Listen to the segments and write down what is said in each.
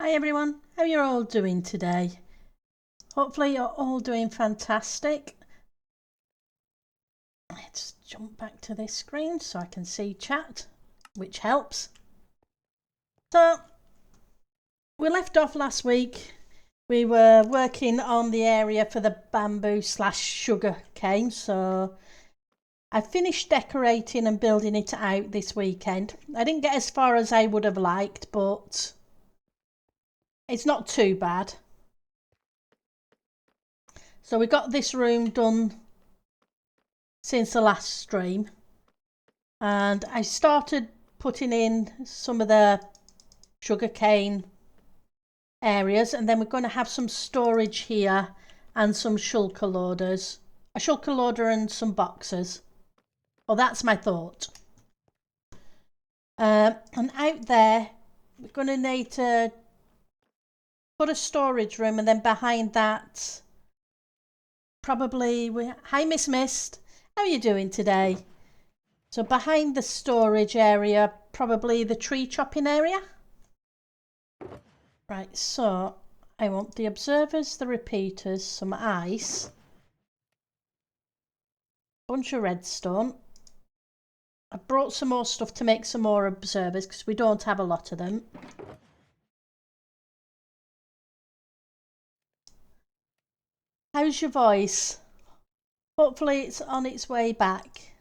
Hi everyone, how are you all doing today? Hopefully you're all doing fantastic. Let's jump back to this screen so I can see chat, which helps. So, we left off last week. We were working on the area for the bamboo/sugar cane, so I finished decorating and building it out this weekend. I didn't get as far as I would have liked, but it's not too bad. So we got this room done since the last stream, and I started putting in some of the sugarcane areas, and then we're going to have some storage here and some shulker loaders, a shulker loader and some boxes. Well, that's my thought. And out there we're going to need to put a storage room, and then behind that probably hi Miss Mist, how are you doing today? So behind the storage area, probably the tree chopping area. Right, so I want the observers, the repeaters, some ice, bunch of redstone. I brought some more stuff to make some more observers because we don't have a lot of them. How's your voice? Hopefully it's on its way back.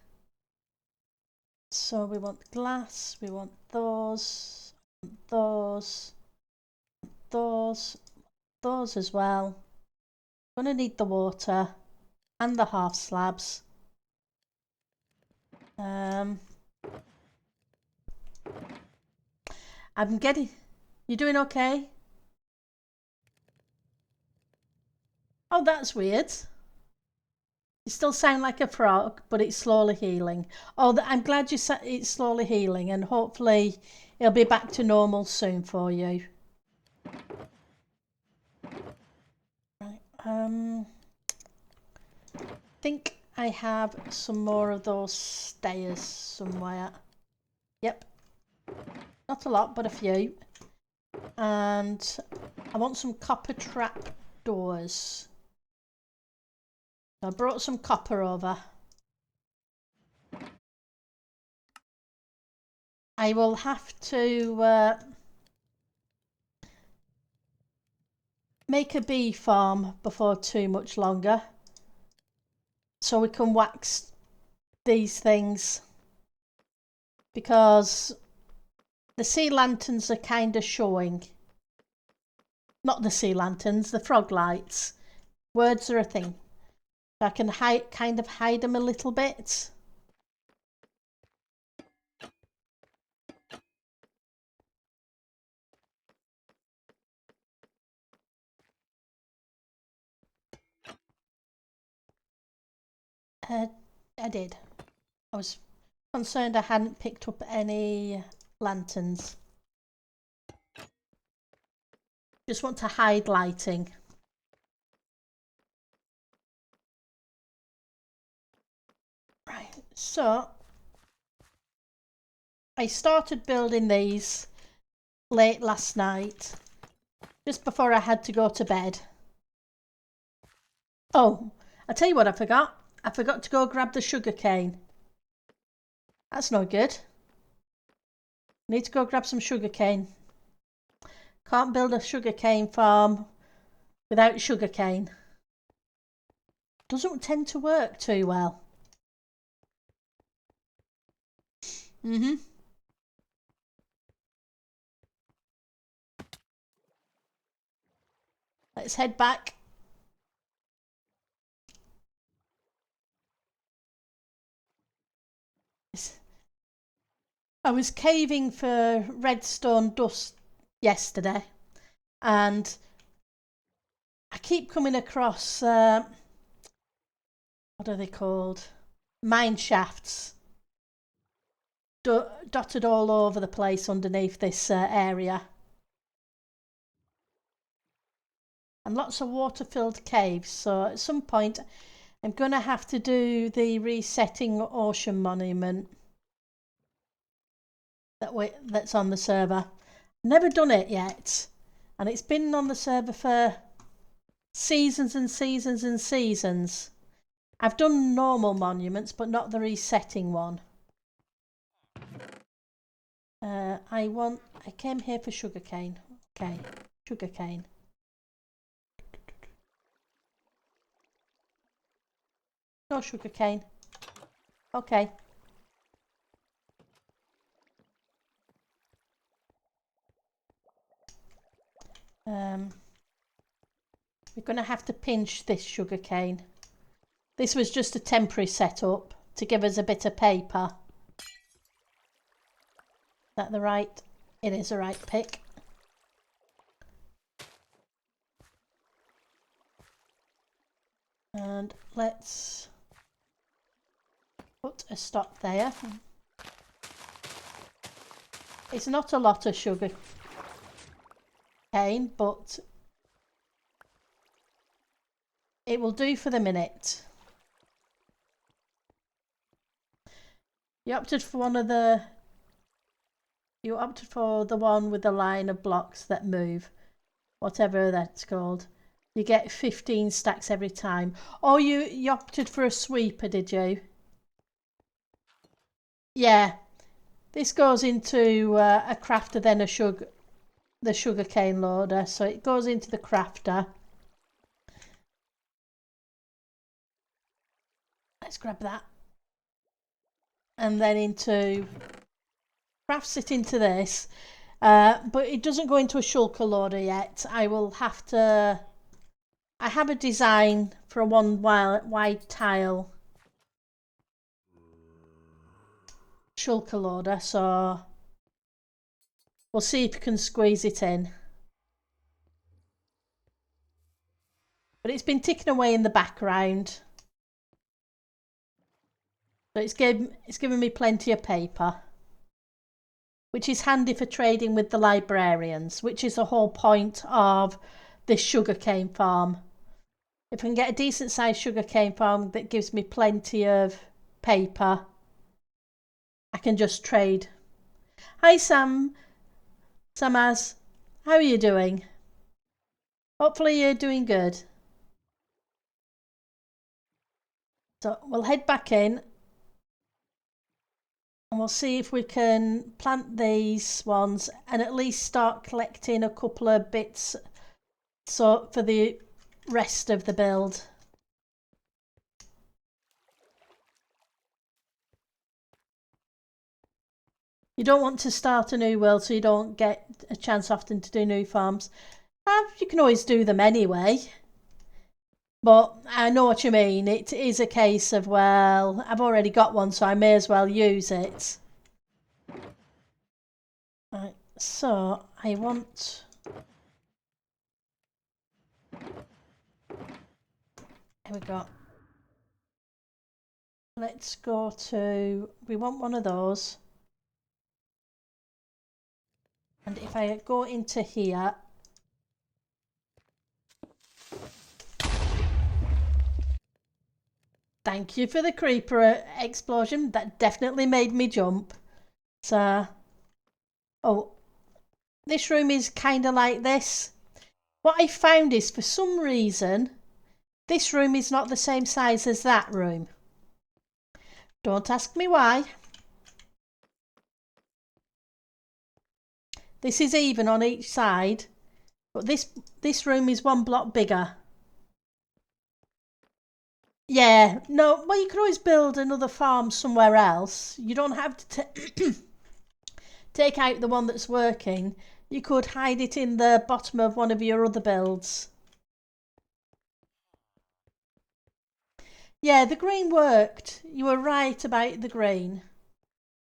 So we want glass, we want those as well. Gonna need the water and the half slabs. I'm getting... You doing okay? Oh, that's weird. You still sound like a frog, but it's slowly healing. Oh, I'm glad you said it's slowly healing, and hopefully it'll be back to normal soon for you. Right, I think I have some more of those stairs somewhere. Yep. Not a lot, but a few. And I want some copper trap doors. I brought some copper over. I will have to make a bee farm before too much longer, so we can wax these things, because the sea lanterns are kind of showing. Not the sea lanterns, the frog lights. Words are a thing. I can kind of hide them a little bit. I did. I was concerned I hadn't picked up any lanterns. Just want to hide lighting. Right, so I started building these late last night, just before I had to go to bed. Oh, I'll tell you what I forgot. I forgot to go grab the sugar cane. That's no good. Need to go grab some sugar cane. Can't build a sugar cane farm without sugar cane. Doesn't tend to work too well. Let's head back. I was caving for redstone dust yesterday, and I keep coming across what are they called? Mine shafts dotted all over the place underneath this area, and lots of water-filled caves. So at some point I'm going to have to do the resetting ocean monument that's on the server. Never done it yet, And it's been on the server for seasons and seasons and seasons. I've done normal monuments, but not the resetting one. I came here for sugarcane. Okay, sugarcane. No sugarcane. Okay. We're going to have to pinch this sugarcane. This was just a temporary setup to give us a bit of paper. Is that the right? It is the right pick. And let's put a stop there. It's not a lot of sugar cane, but it will do for the minute. You opted for the one with the line of blocks that move, whatever that's called. You get 15 stacks every time. Oh, you opted for a sweeper, did you? Yeah. This goes into a crafter, then the sugarcane loader. So it goes into the crafter. Let's grab that. And then crafts it into this. But it doesn't go into a shulker loader yet. I have a design for a wide tile shulker loader, so we'll see if you can squeeze it in. But it's been ticking away in the background. So it's given me plenty of paper, which is handy for trading with the librarians, which is the whole point of this sugarcane farm. If I can get a decent sized sugarcane farm that gives me plenty of paper, I can just trade. Hi Samaz, how are you doing? Hopefully you're doing good. So we'll head back in and we'll see if we can plant these ones and at least start collecting a couple of bits so for the rest of the build. You don't want to start a new world so you don't get a chance often to do new farms. You can always do them anyway. But I know what you mean. It is a case of, well, I've already got one so I may as well use it. Right, so I want... Here we go. Let's go to... We want one of those. And if I go into here... Thank you for the creeper explosion. That definitely made me jump. So... Oh, this room is kind of like this. What I found is, for some reason, this room is not the same size as that room. Don't ask me why. This is even on each side, but this room is one block bigger. Yeah, no, well, you could always build another farm somewhere else. You don't have to take out the one that's working. You could hide it in the bottom of one of your other builds. Yeah, the green worked. You were right about the green.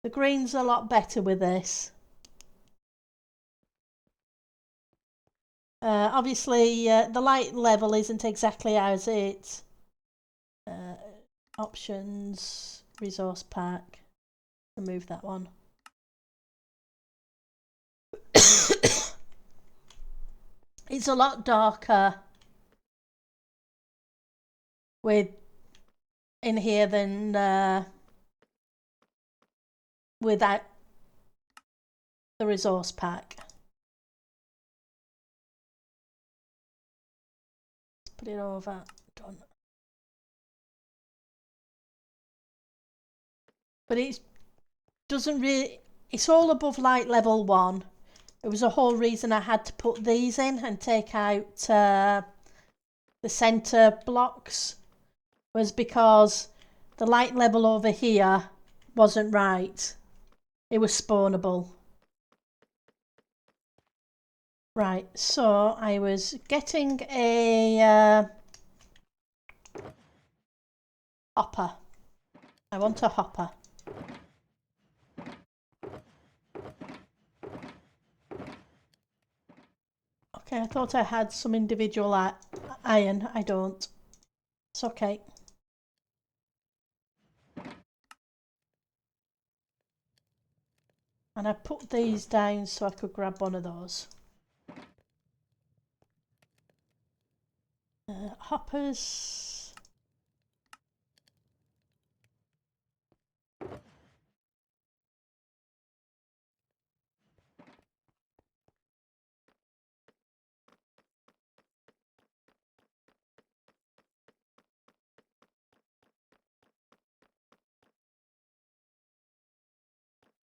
The green's a lot better with this. Obviously, the light level isn't exactly as it. Options, resource pack. Remove that one. It's a lot darker in here than without the resource pack. put it over. Done. But it doesn't really, it's all above light level 1. It was a whole reason I had to put these in and take out the centre blocks, was because the light level over here wasn't right. It was spawnable. Right, so I was getting a hopper. I want a hopper. Okay, I thought I had some individual iron. I don't. It's okay. And I put these down so I could grab one of those. Hoppers.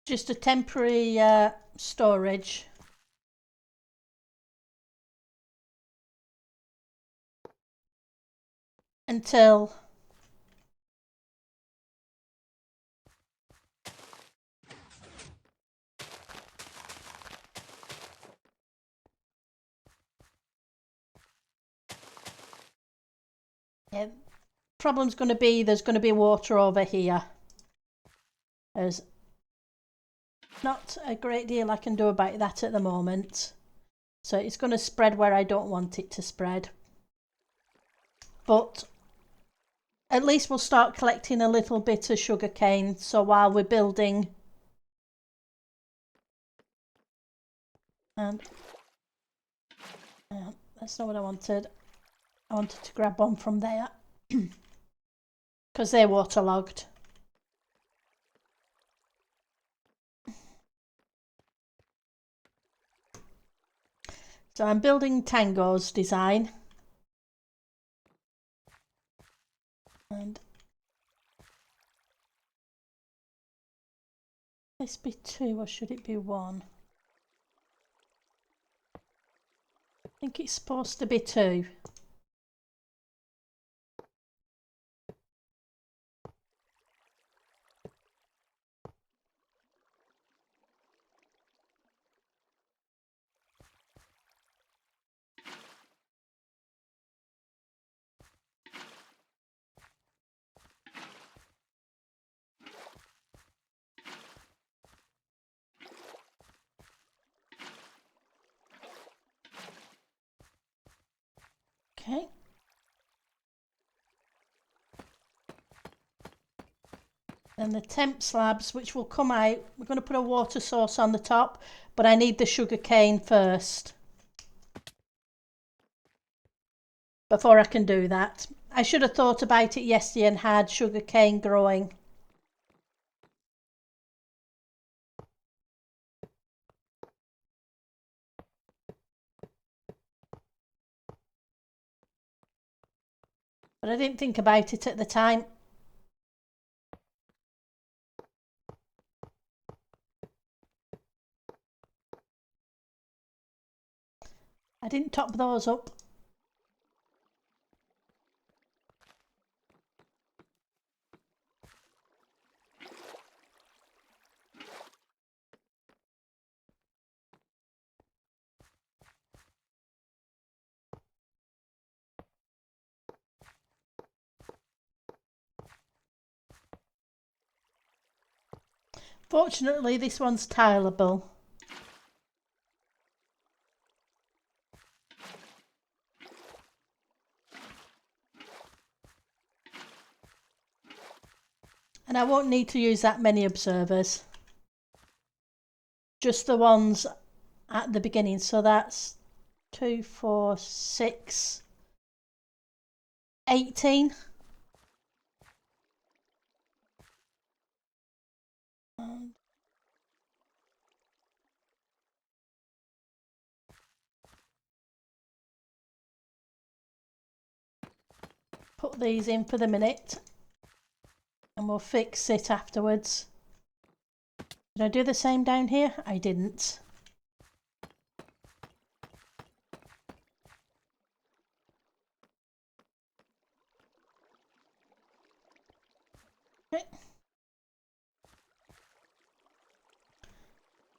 Just a temporary storage. Until problem's going to be there's going to be water over here. There's not a great deal I can do about that at the moment. So it's going to spread where I don't want it to spread. But at least we'll start collecting a little bit of sugar cane. So while we're building, and that's not what I wanted. I wanted to grab one from there because they're waterlogged. So I'm building Tango's design. And this be 2 or should it be 1? I think it's supposed to be 2. Okay. Then the temp slabs, which will come out, we're going to put a water source on the top, but I need the sugar cane first before I can do that. I should have thought about it yesterday and had sugar cane growing. But I didn't think about it at the time. I didn't top those up. Fortunately, this one's tileable. And I won't need to use that many observers. Just the ones at the beginning. So that's 2, 4, 6, 18. put these in for the minute and we'll fix it afterwards. Did I do the same down here? I didn't. Okay.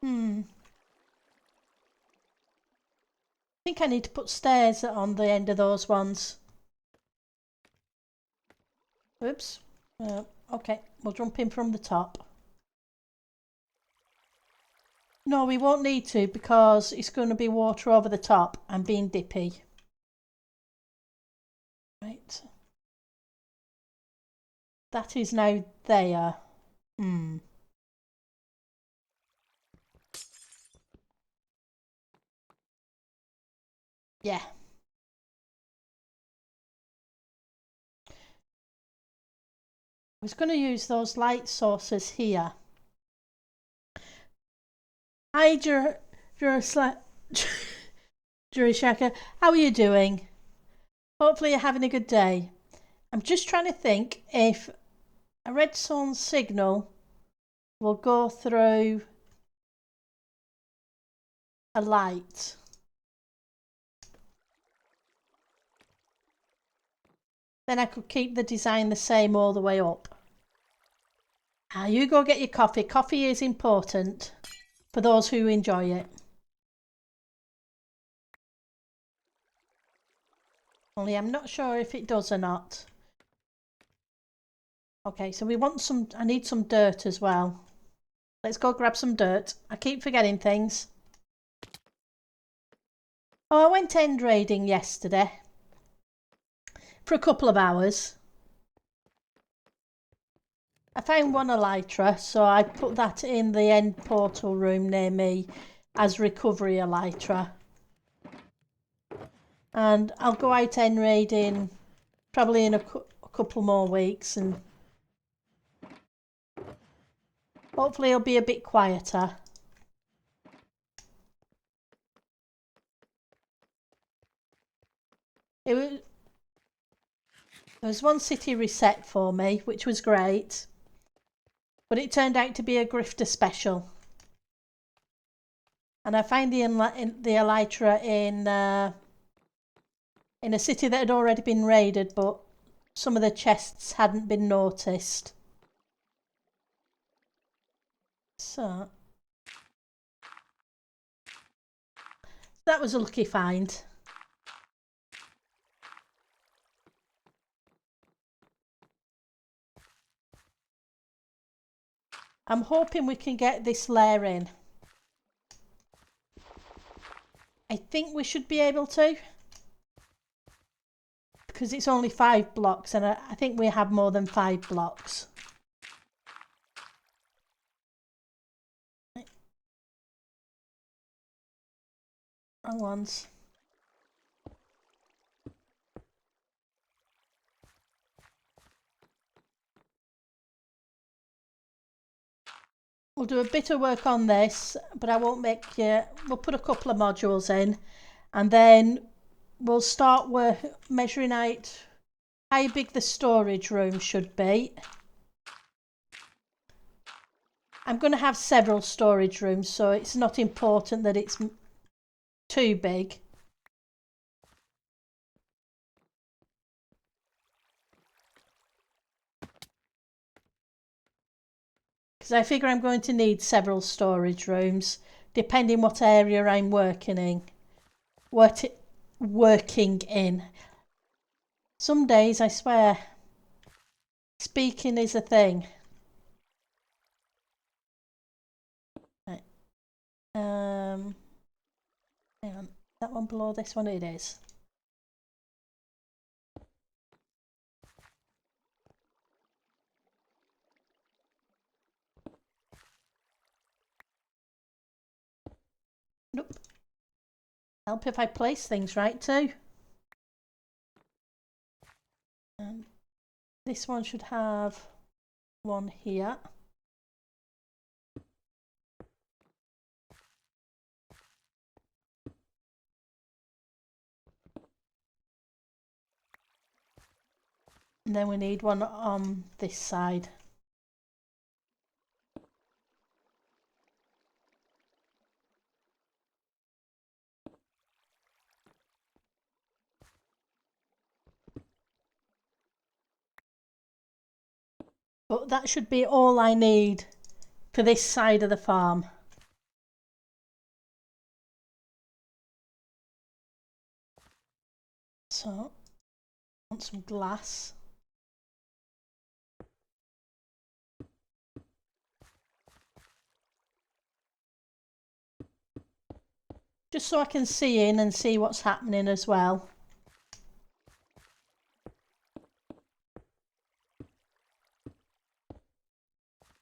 I think I need to put stairs on the end of those ones. Oops. Okay, we'll jump in from the top. No, we won't need to because it's going to be water over the top and being dippy. Right. That is now there. Yeah. I was going to use those light sources here. Hi, Jurishaka. How are you doing? Hopefully you're having a good day. I'm just trying to think if a redstone signal will go through a light. Then I could keep the design the same all the way up. You go get your coffee. Coffee is important for those who enjoy it. Only I'm not sure if it does or not. Okay, so we want some, I need some dirt as well. Let's go grab some dirt. I keep forgetting things. Oh, I went end raiding yesterday. For a couple of hours. I found one elytra, so I put that in the end portal room near me as recovery elytra. And I'll go out end raiding probably in a couple more weeks and hopefully it'll be a bit quieter. There was one city reset for me, which was great. But it turned out to be a grifter special. And I found the elytra in a city that had already been raided, but some of the chests hadn't been noticed. So that was a lucky find. I'm hoping we can get this layer in. I think we should be able to. Because it's only 5 blocks and I think we have more than 5 blocks. Wrong ones. We'll do a bit of work on this, but I won't make we'll put a couple of modules in and then we'll start measuring out how big the storage room should be. I'm going to have several storage rooms, so it's not important that it's too big. Because I figure I'm going to need several storage rooms, depending what area I'm working in. Working in. Some days, I swear, speaking is a thing. Right. Hang on. That one below this one? It is. Nope. Help if I place things right too. This one should have one here. And then we need one on this side. But that should be all I need for this side of the farm. So, I want some glass. Just so I can see in and see what's happening as well.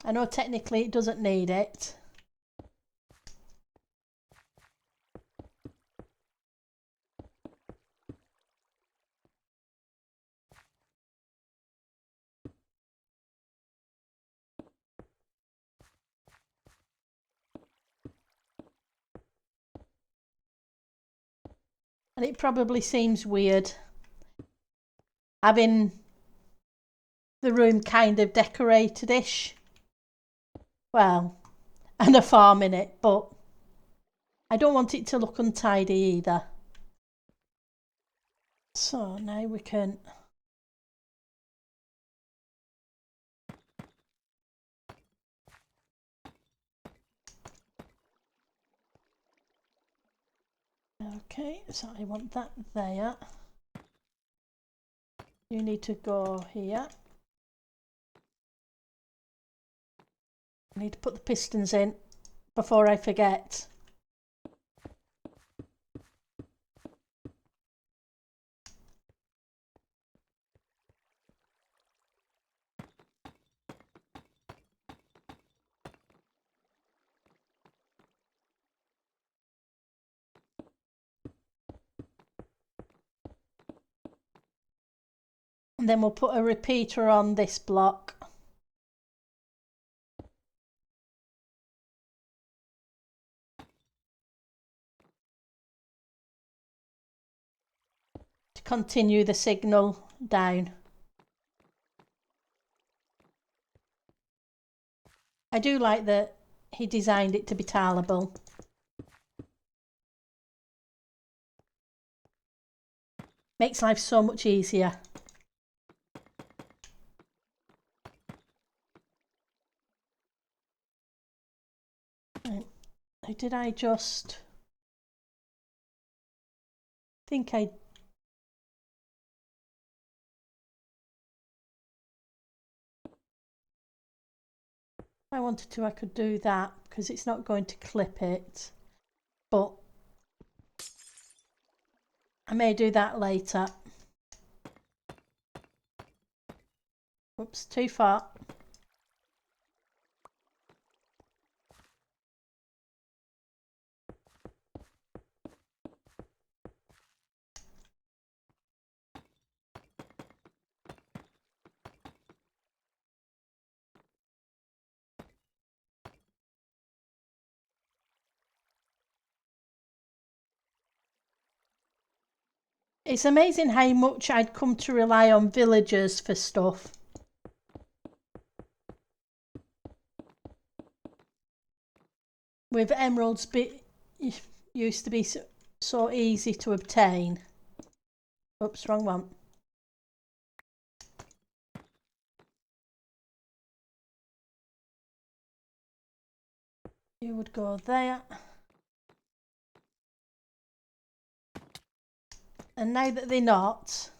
I know technically it doesn't need it. And it probably seems weird having the room kind of decorated-ish. Well, and a farm in it, but I don't want it to look untidy either. So now we can okay, so I want that there. You need to go here. I need to put the pistons in before I forget. And then we'll put a repeater on this block. To continue the signal down. I do like that he designed it to be tileable. Makes life so much easier. Did I just think I if I wanted to I could do that because it's not going to clip it, but I may do that later. Oops, too far. It's amazing how much I'd come to rely on villagers for stuff. With emeralds used to be so easy to obtain. Oops, wrong one. You would go there. And now that they're not,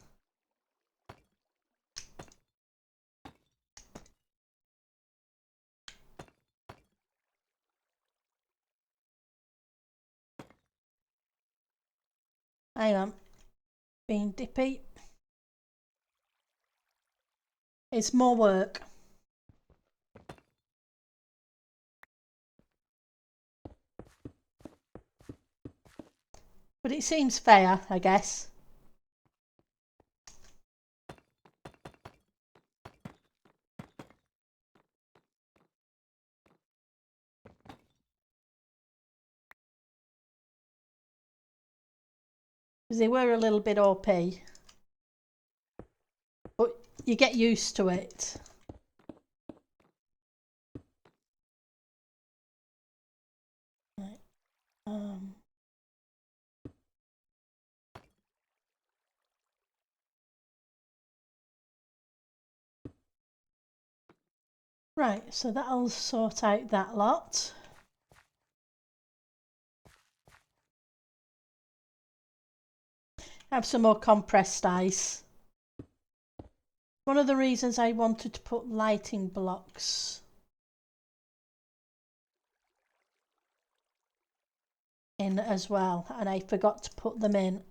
hang on, being dippy. It's more work. But it seems fair, I guess. Because they were a little bit OP. But you get used to it. Right. Right, so that'll sort out that lot. Have some more compressed ice. One of the reasons I wanted to put lighting blocks in as well, and I forgot to put them in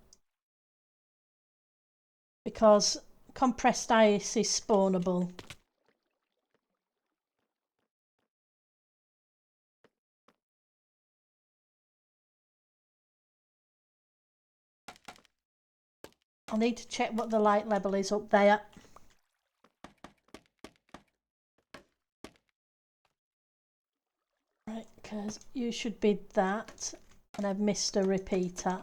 because compressed ice is spawnable. I'll need to check what the light level is up there. Right, because you should be that, and I've missed a repeater.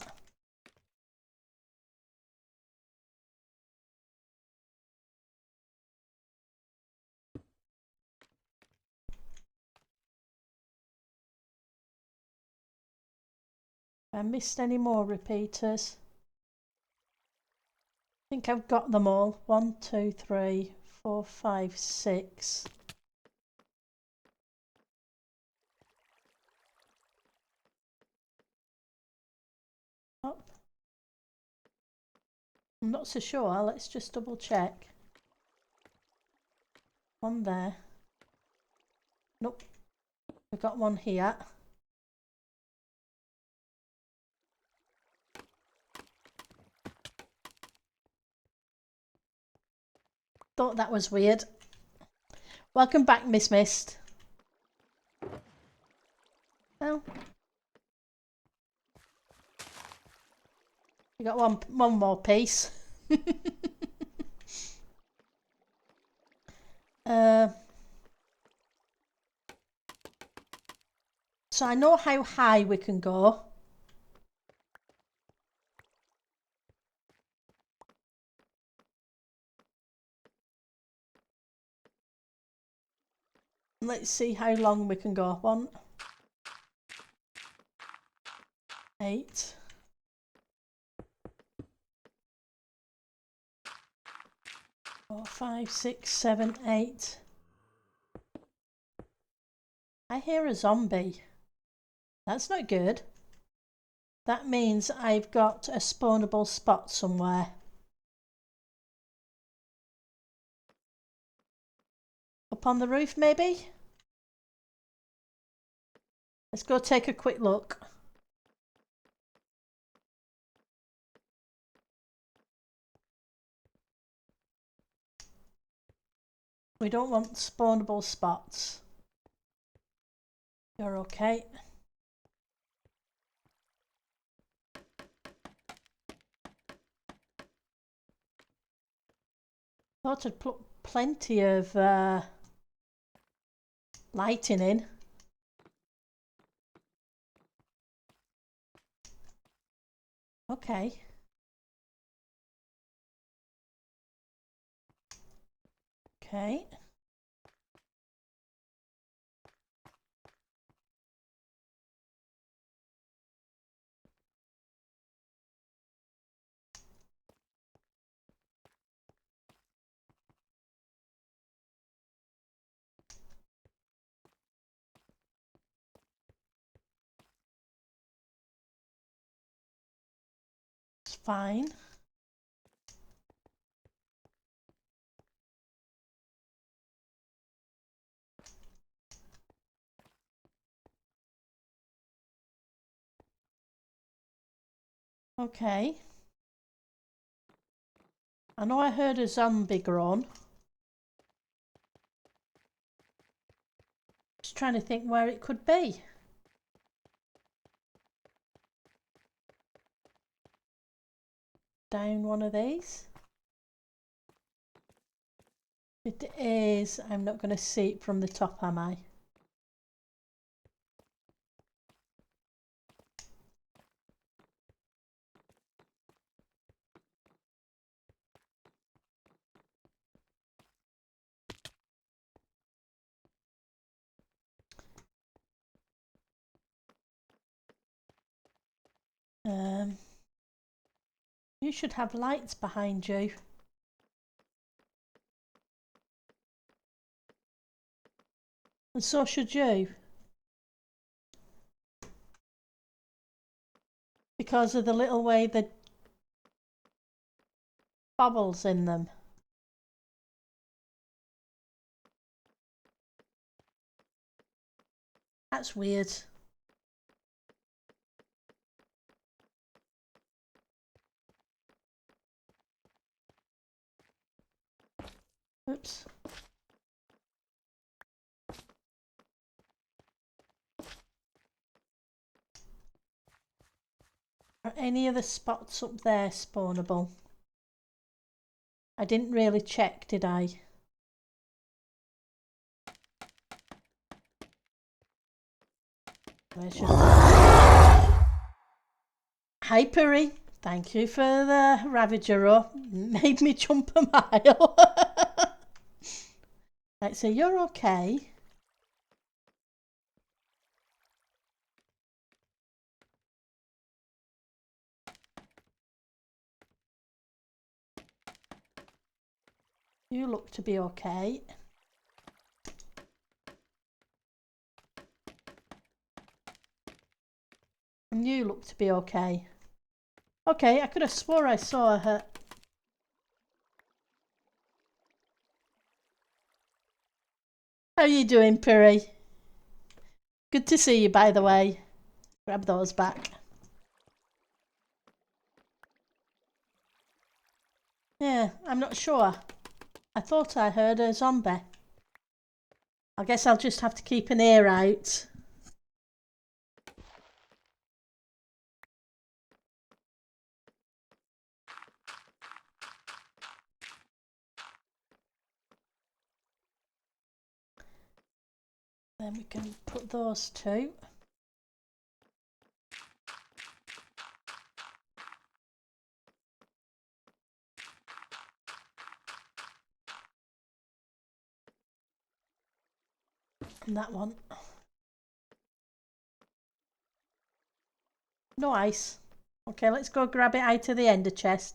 Have I missed any more repeaters? I think I've got them all. 1, 2, 3, 4, 5, 6. Oh. I'm not so sure. Let's just double check. One there. Nope. We've got one here. Thought that was weird. Welcome back, Miss Mist. Well, we got one more piece. So I know how high we can go. Let's see how long we can go. 1, 8. 4, 5, 6, 7, 8. I hear a zombie. That's not good. That means I've got a spawnable spot somewhere. Up on the roof, maybe? Let's go take a quick look. We don't want spawnable spots. You're okay. Thought I'd put plenty of lighting in. Okay. Okay. It's fine. Okay. I know I heard a zombie groan. Just trying to think where it could be. Down one of these. It is. I'm not going to see it from the top, am I? You should have lights behind you. And so should you. Because of the little way the bubbles in them. That's weird. Oops. Are any of the spots up there spawnable? I didn't really check, did I? Hi Puri, thank you for the Ravager up. Made me jump a mile. Right, so you're okay. You look to be okay. And you look to be okay. Okay, I could have swore I saw her. How you doing, Puri? Good to see you, by the way. Grab those back. Yeah, I'm not sure. I thought I heard a zombie. I guess I'll just have to keep an ear out. Then we can put those two. And that one. No ice. Okay, let's go grab it out of the ender chest.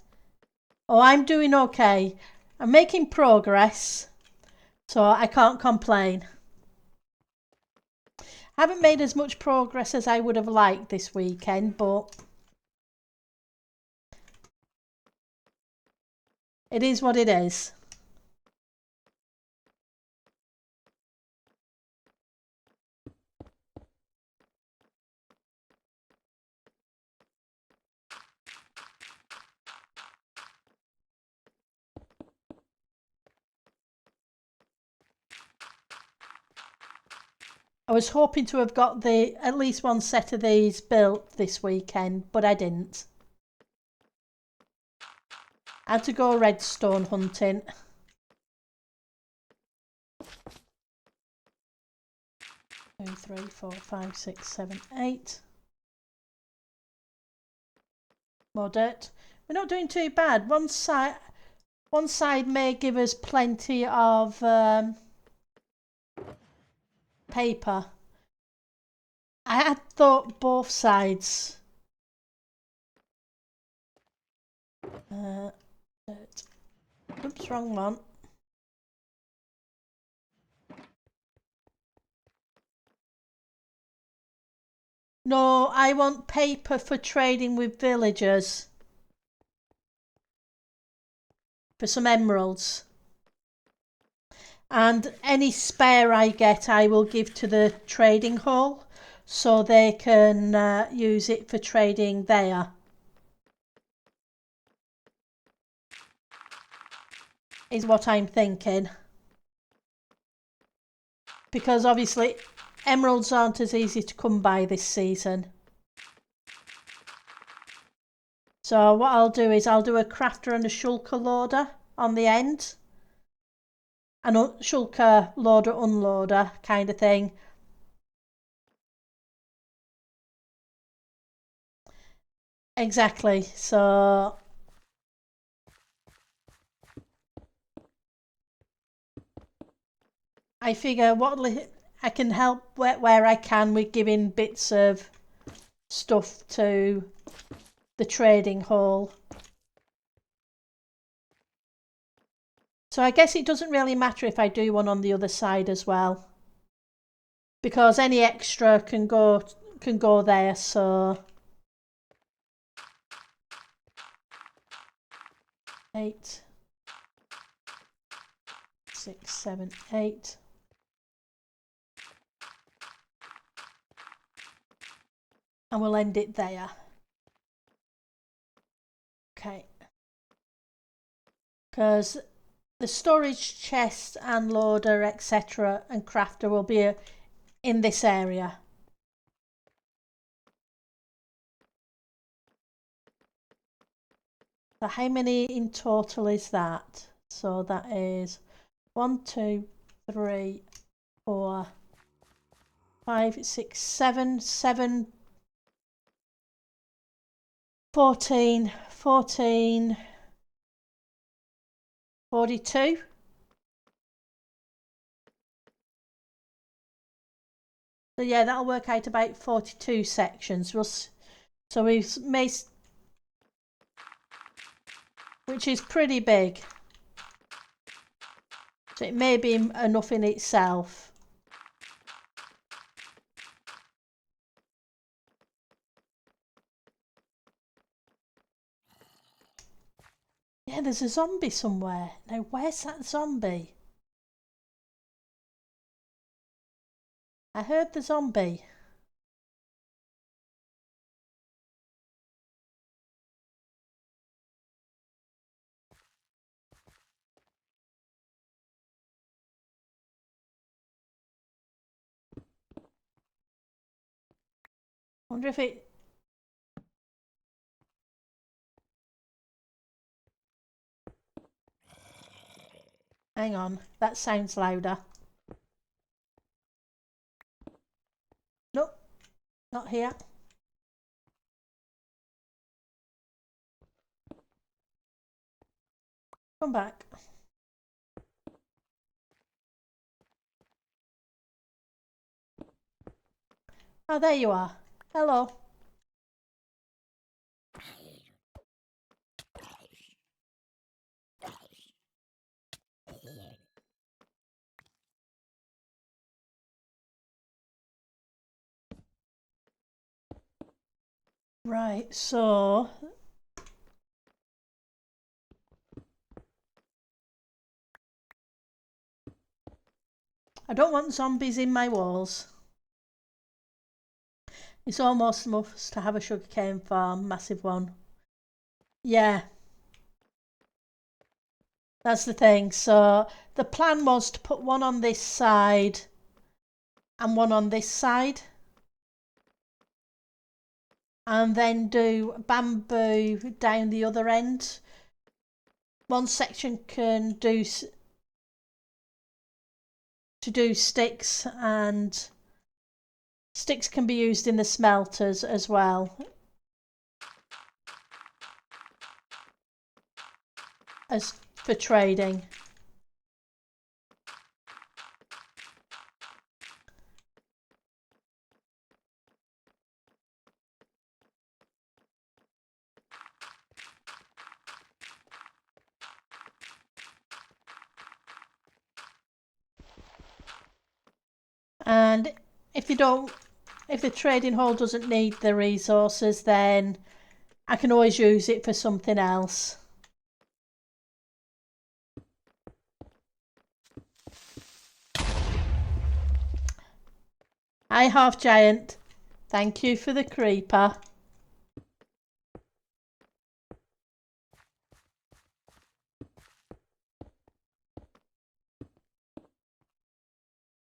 Oh, I'm doing okay. I'm making progress, so I can't complain. I haven't made as much progress as I would have liked this weekend, but it is what it is. I was hoping to have got at least one set of these built this weekend, but I didn't. I had to go redstone hunting. Two, 3, 4, 5, 6, 7, 8. More dirt. We're not doing too bad. One side may give us plenty of paper. I had thought both sides. Dirt. Oops, wrong one. No, I want paper for trading with villagers. For some emeralds. And any spare I get, I will give to the trading hall so they can use it for trading there. Is what I'm thinking. Because obviously emeralds aren't as easy to come by this season. So what I'll do is I'll do a crafter and a shulker loader on the end. An shulker loader unloader kind of thing. Exactly. So I figure I can help where I can with giving bits of stuff to the trading hall. So I guess it doesn't really matter if I do one on the other side as well, because any extra can go there. So 8, 6, 7, 8. And we'll end it there. Okay. Because the storage chest and loader, etc., and crafter will be in this area. So how many in total is that? So that is 1, 2, 3, 4, 5, 6, 7, 7, 14, 14, 42. So yeah, that'll work out about 42 sections. So we've made, which is pretty big. So it may be enough in itself. Yeah, there's a zombie somewhere. Now, where's that zombie? I heard the zombie. Wonder if it... Hang on, that sounds louder. Nope, not here. Come back. Oh, there you are. Hello. Right, so... I don't want zombies in my walls. It's almost must to have a sugarcane farm, massive one. Yeah. That's the thing. So the plan was to put one on this side and one on this side. And then do bamboo down the other end. One section can do sticks, and sticks can be used in the smelters as well as for trading. And if the trading hall doesn't need the resources, then I can always use it for something else. Hi, Half Giant. Thank you for the creeper.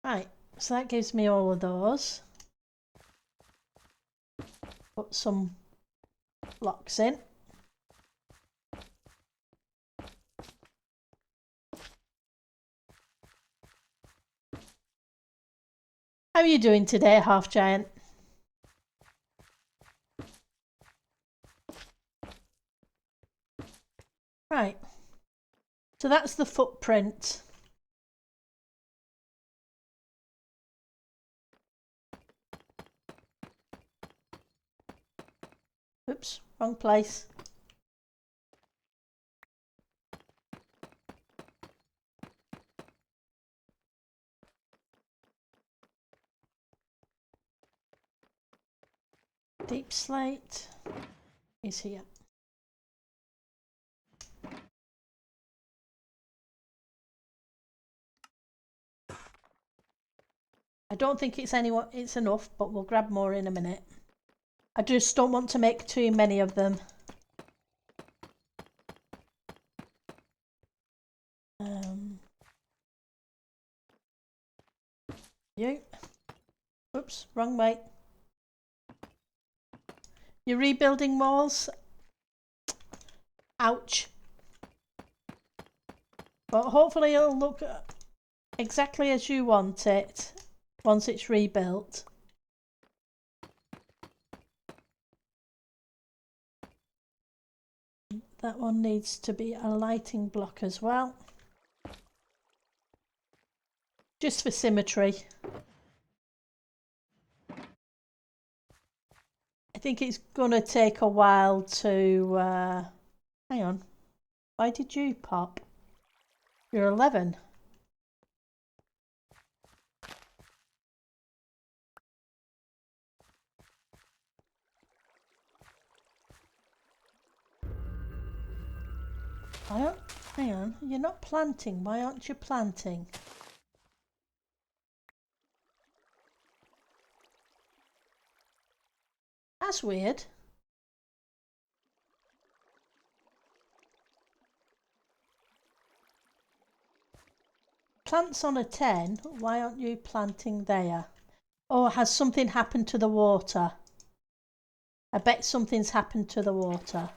Right, so that gives me all of those. Put some blocks in. How are you doing today, Half Giant? Right, so that's the footprint. Oops, wrong place. Deep slate is here. I don't think it's enough, but we'll grab more in a minute. I just don't want to make too many of them. You. Oops, wrong way. You're rebuilding walls? Ouch. But hopefully it'll look exactly as you want it once it's rebuilt. That one needs to be a lighting block as well. Just for symmetry. I think it's gonna take a while to hang on. Why did you pop? You're 11. Hang on, you're not planting. Why aren't you planting? That's weird. Plants on a 10. Why aren't you planting there? Or has something happened to the water? I bet something's happened to the water.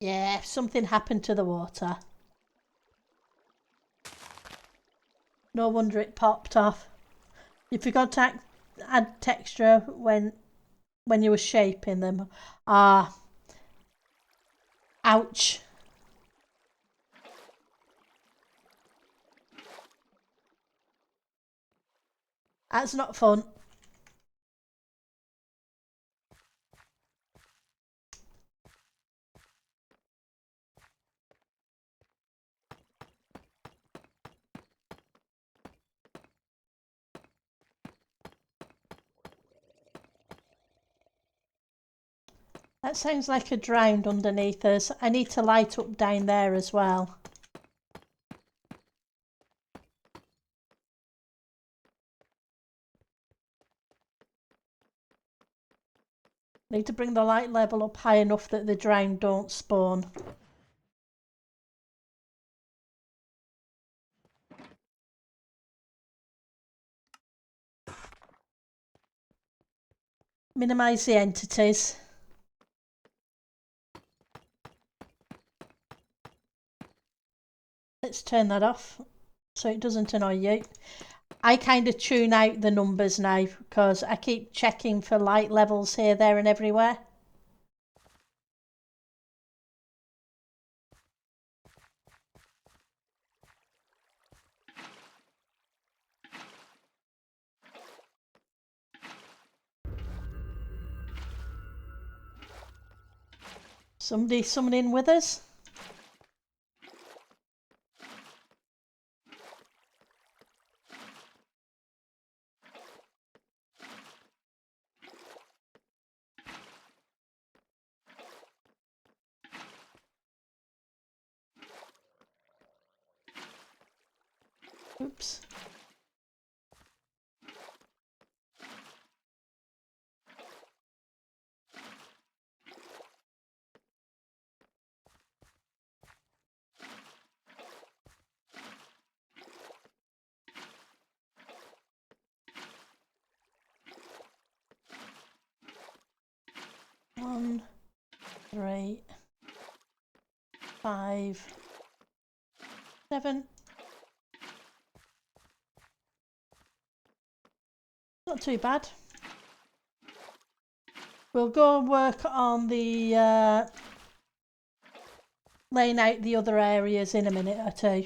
Yeah, something happened to the water. No wonder it popped off. You forgot to add texture when you were shaping them. Ah. Ouch. That's not fun. That sounds like a drowned underneath us. I need to light up down there as well. Need to bring the light level up high enough that the drowned don't spawn. Minimise the entities. Let's turn that off so it doesn't annoy you. I kind of tune out the numbers now because I keep checking for light levels here, there and everywhere. Somebody summoning with us? Oops. One, 3, 5, 7. Not too bad. We'll go work on the laying out the other areas in a minute or two.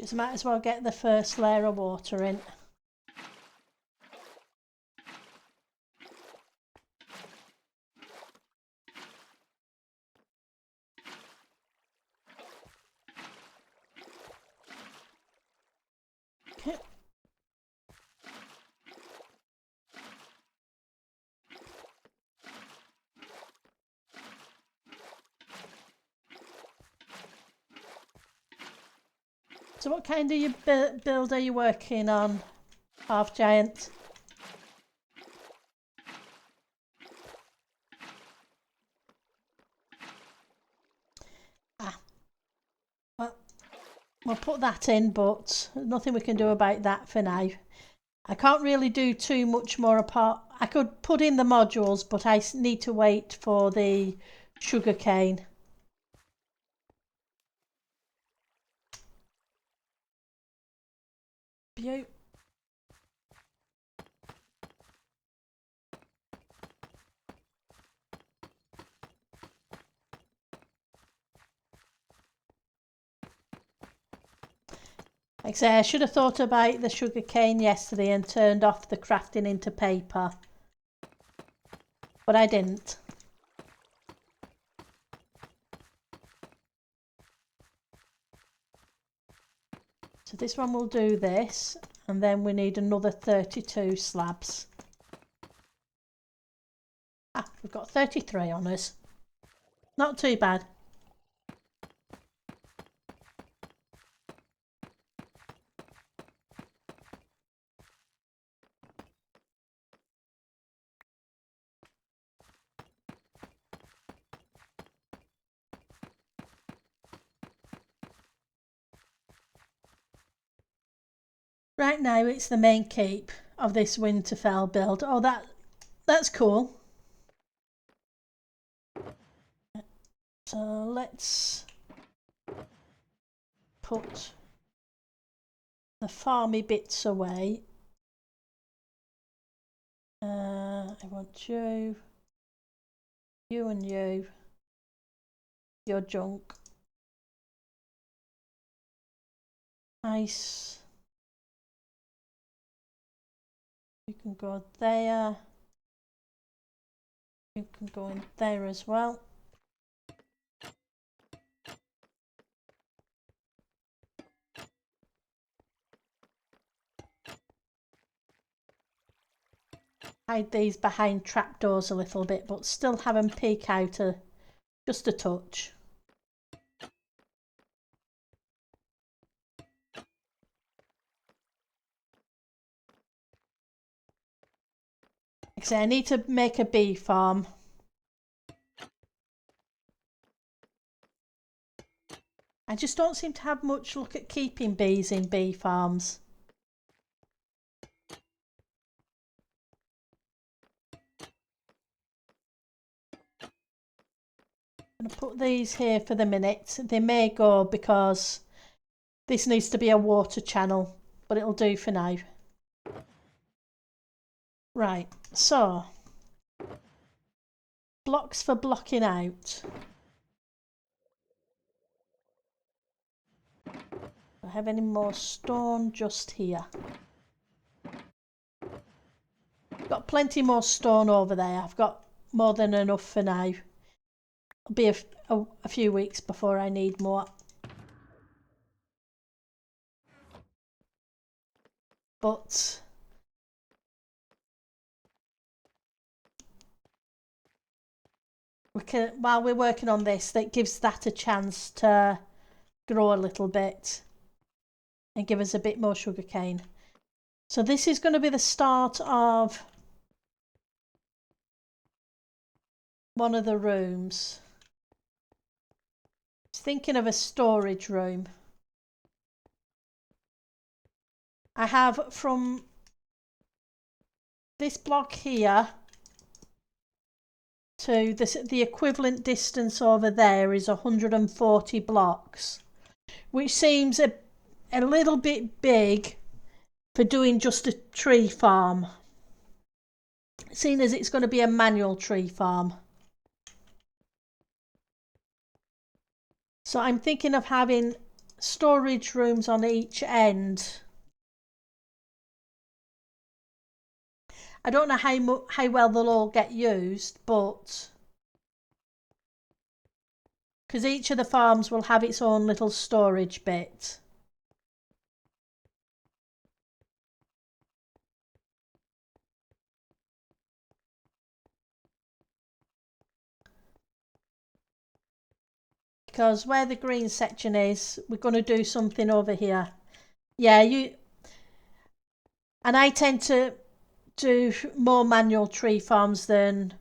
So might as well get the first layer of water in. Okay. So what kind of build are you working on, Half Giant? Well, we'll put that in, but nothing we can do about that for now. I can't really do too much more apart. I could put in the modules, but I need to wait for the sugar cane. Beaut. Like I say, I should have thought about the sugar cane yesterday and turned off the crafting into paper, but I didn't. So this one will do this, and then we need another 32 slabs. We've got 33 on us. Not too bad. Right now it's the main keep of this Winterfell build. Oh, that's cool. So let's put the farmy bits away. I want you and you, your junk. Nice. You can go there. You can go in there as well. Hide these behind trapdoors a little bit, but still have them peek out just a touch. Like I say, I need to make a bee farm. I just don't seem to have much luck at keeping bees in bee farms. I'm going to put these here for the minute. They may go because this needs to be a water channel, but it'll do for now. Right, so blocks for blocking out. Do I have any more stone just here? Got plenty more stone over there. I've got more than enough for now. It'll be a few weeks before I need more. But we can, while we're working on this, that gives that a chance to grow a little bit and give us a bit more sugar cane. So this is going to be the start of one of the rooms. I was thinking of a storage room. I have from this block here to the equivalent distance over there is 140 blocks, which seems a little bit big for doing just a tree farm, seeing as it's going to be a manual tree farm. So I'm thinking of having storage rooms on each end. I don't know how well they'll all get used, but because each of the farms will have its own little storage bit. Because where the green section is, we're going to do something over here. Yeah, and I tend to do more manual tree farms than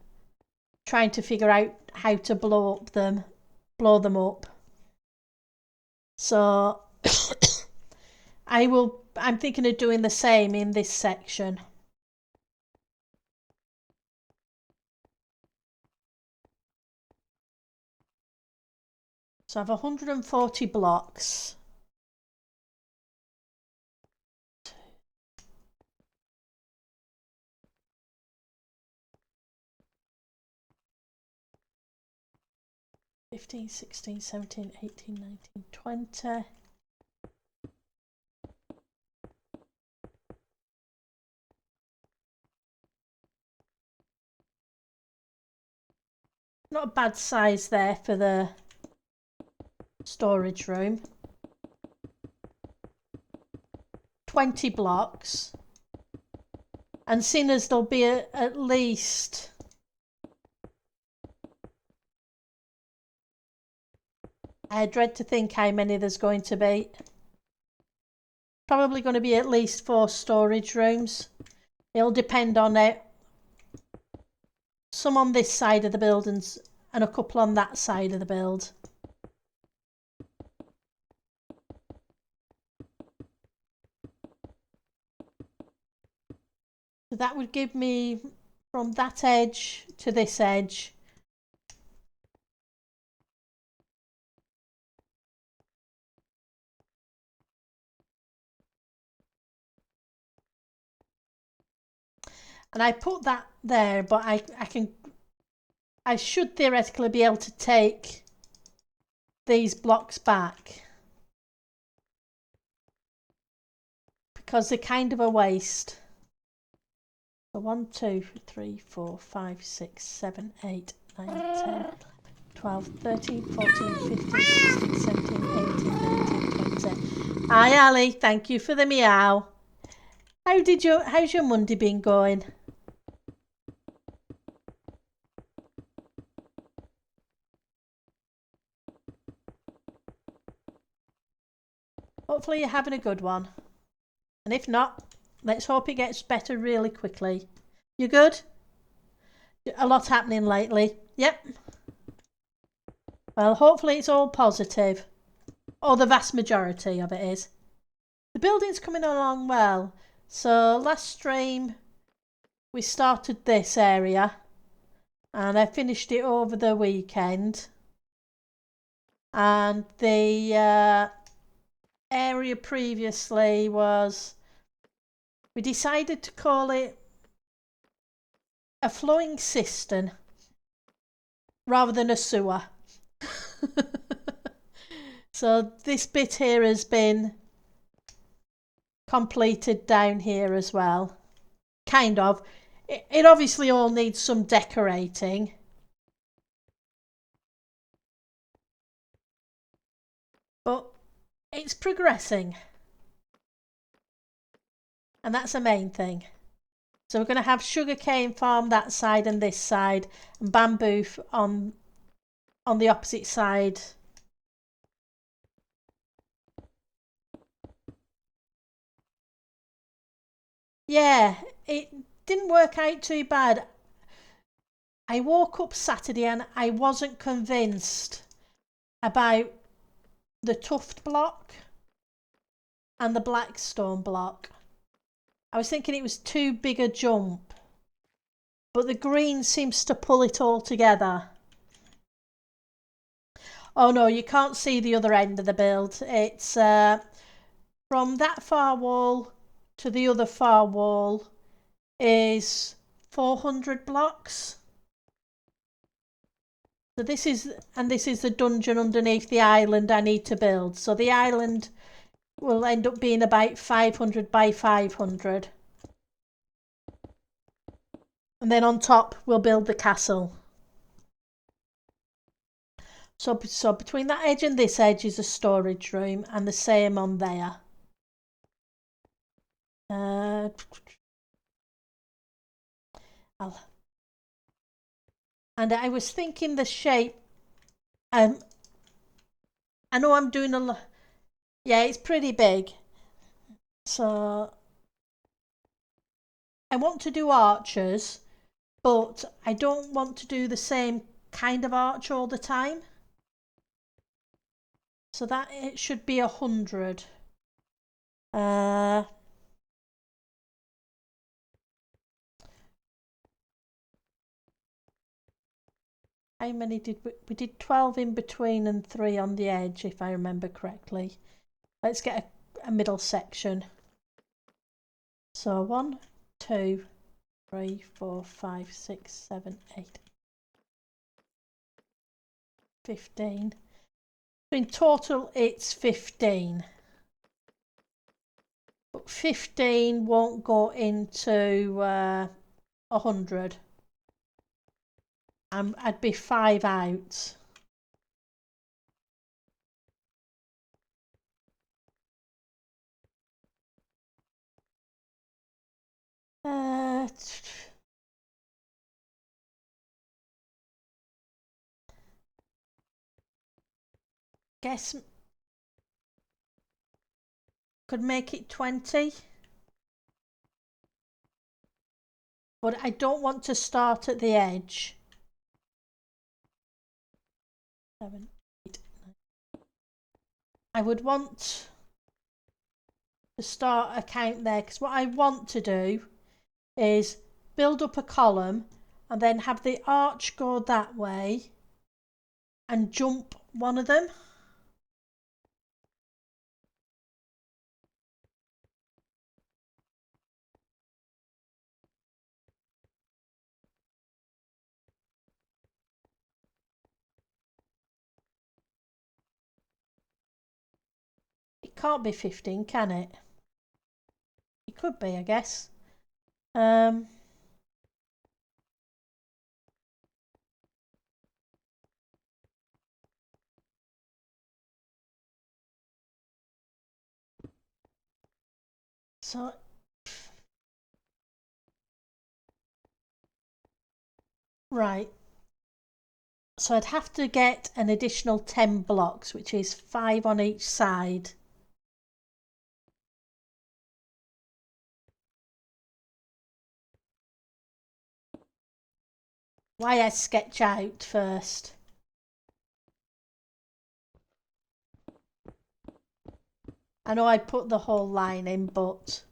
trying to figure out how to blow them up. So I'm thinking of doing the same in this section. So I have 140 blocks. $15, $16, $17, $18, $19, $20. Not a bad size there for the storage room. 20 blocks. And seeing as there'll be at least I dread to think how many there's going to be. Probably going to be at least 4 storage rooms. It'll depend on it. Some on this side of the buildings and a couple on that side of the build. So that would give me from that edge to this edge. And I put that there, but I should theoretically be able to take these blocks back because they're kind of a waste. So 1, 2, 3, 4, 5, 6, 7, 8, 9, 10, 12, 13, 14, 15, 16, 17, 18, 19, 20. Hi Ali, thank you for the meow. How's your Monday been going? Hopefully you're having a good one. And if not, let's hope it gets better really quickly. You good? A lot happening lately. Yep. Well, hopefully it's all positive. Or the vast majority of it is. The building's coming along well. So last stream we started this area and I finished it over the weekend. And the area previously was, we decided to call it a flowing cistern rather than a sewer. So this bit here has been completed down here as well. Kind of. It obviously all needs some decorating. But it's progressing. And that's the main thing. So we're going to have sugarcane farm that side and this side, and bamboo on the opposite side. Yeah, it didn't work out too bad. I woke up Saturday and I wasn't convinced about the tuft block and the blackstone block. I was thinking it was too big a jump, but the green seems to pull it all together. Oh no, you can't see the other end of the build. It's from that far wall to the other far wall is 400 blocks. So this is the dungeon underneath the island I need to build. So the island will end up being about 500 by 500. And then on top we'll build the castle. So between that edge and this edge is a storage room, and the same on there. And I was thinking the shape. I know I'm doing a lot. Yeah, it's pretty big. So I want to do archers, but I don't want to do the same kind of arch all the time. So that it should be 100. How many did we did 12 in between and 3 on the edge, if I remember correctly. Let's get a middle section. So 1, 2, 3, 4, 5, 6, 7, 8, 15. So in total it's 15. But 15 won't go into 100. I'd be 5 out. Guess could make it 20. But I don't want to start at the edge. 7, 8, 9. I would want to start a count there, because what I want to do is build up a column and then have the arch go that way and jump one of them. It can't be 15, can it? It could be, I guess. So right. So I'd have to get an additional 10 blocks, which is 5 on each side. Why I sketch out first. I know I put the whole line in, but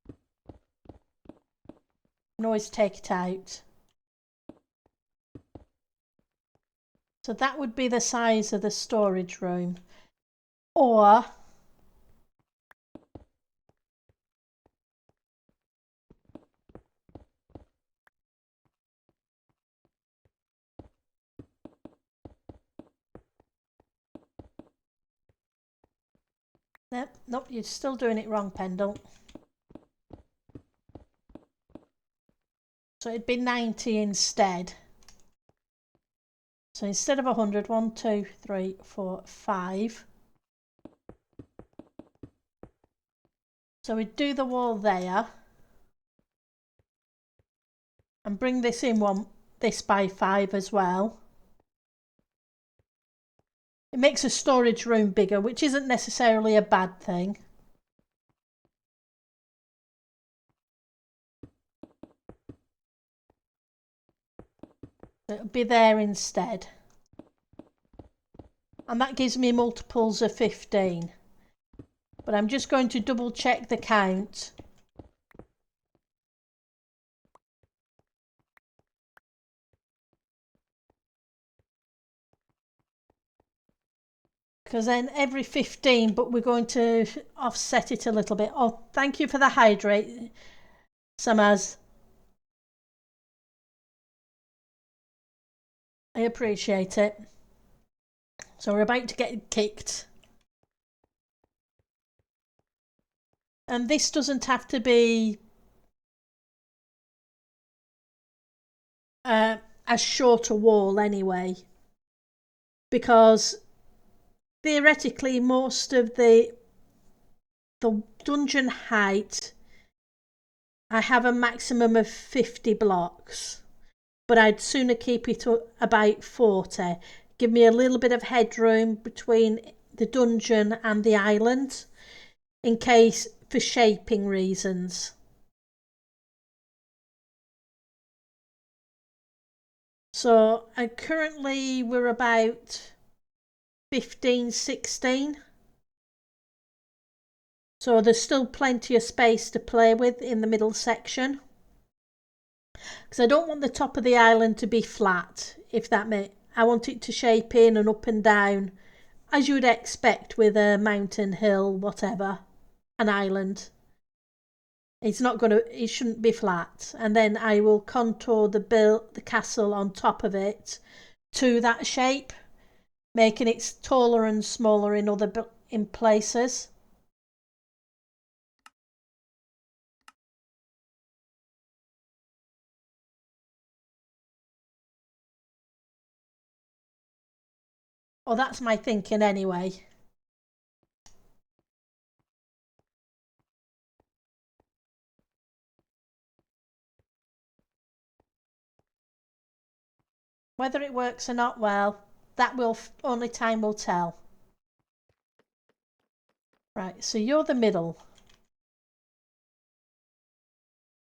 I can always take it out. So that would be the size of the storage room. Or nope, you're still doing it wrong, Pendle. So it'd be 90 instead. So instead of 100, 1, 2, 3, 4, 5. So we'd do the wall there. And bring this in this by 5 as well. It makes a storage room bigger, which isn't necessarily a bad thing. It'll be there instead. And that gives me multiples of 15. But I'm just going to double check the count. Because then every 15, but we're going to offset it a little bit. Oh, thank you for the hydrate, Samaz. I appreciate it. So we're about to get kicked. And this doesn't have to be a shorter wall anyway, because theoretically most of the dungeon height, I have a maximum of 50 blocks, but I'd sooner keep it about 40. Give me a little bit of headroom between the dungeon and the island in case for shaping reasons. So currently we're about 15, 16. So there's still plenty of space to play with in the middle section. Because I don't want the top of the island to be flat, if that may. I want it to shape in and up and down, as you would expect with a mountain, hill, whatever, an island. It shouldn't be flat. And then I will contour the castle on top of it to that shape, making it taller and smaller in places. Or that's my thinking anyway. Whether it works or not, well, that will only time will tell. Right, so you're the middle.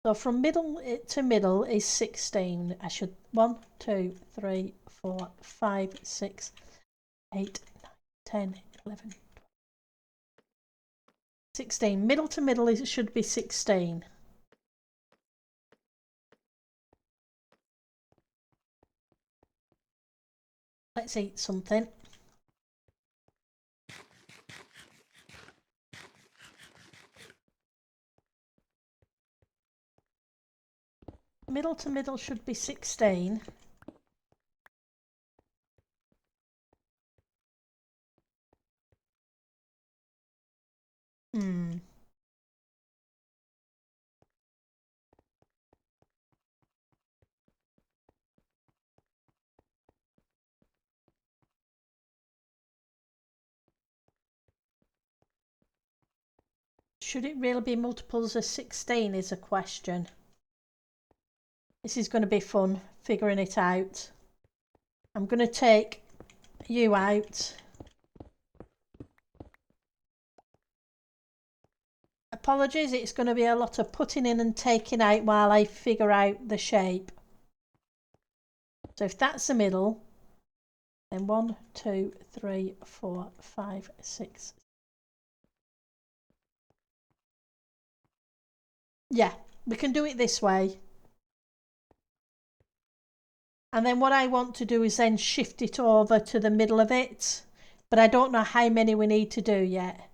So from middle to middle is 16. I should 1, 2, 3, 4, 5, 6, 8, 9, 10, 11, 16. Middle to middle should be 16. Let's eat something. Middle to middle should be 16. Should it really be multiples of 16 is a question. This is going to be fun, figuring it out. I'm going to take you out. Apologies, it's going to be a lot of putting in and taking out while I figure out the shape. So if that's the middle, then 1, 2, 3, 4, 5, 6. Yeah, we can do it this way. And then what I want to do is then shift it over to the middle of it. But I don't know how many we need to do yet.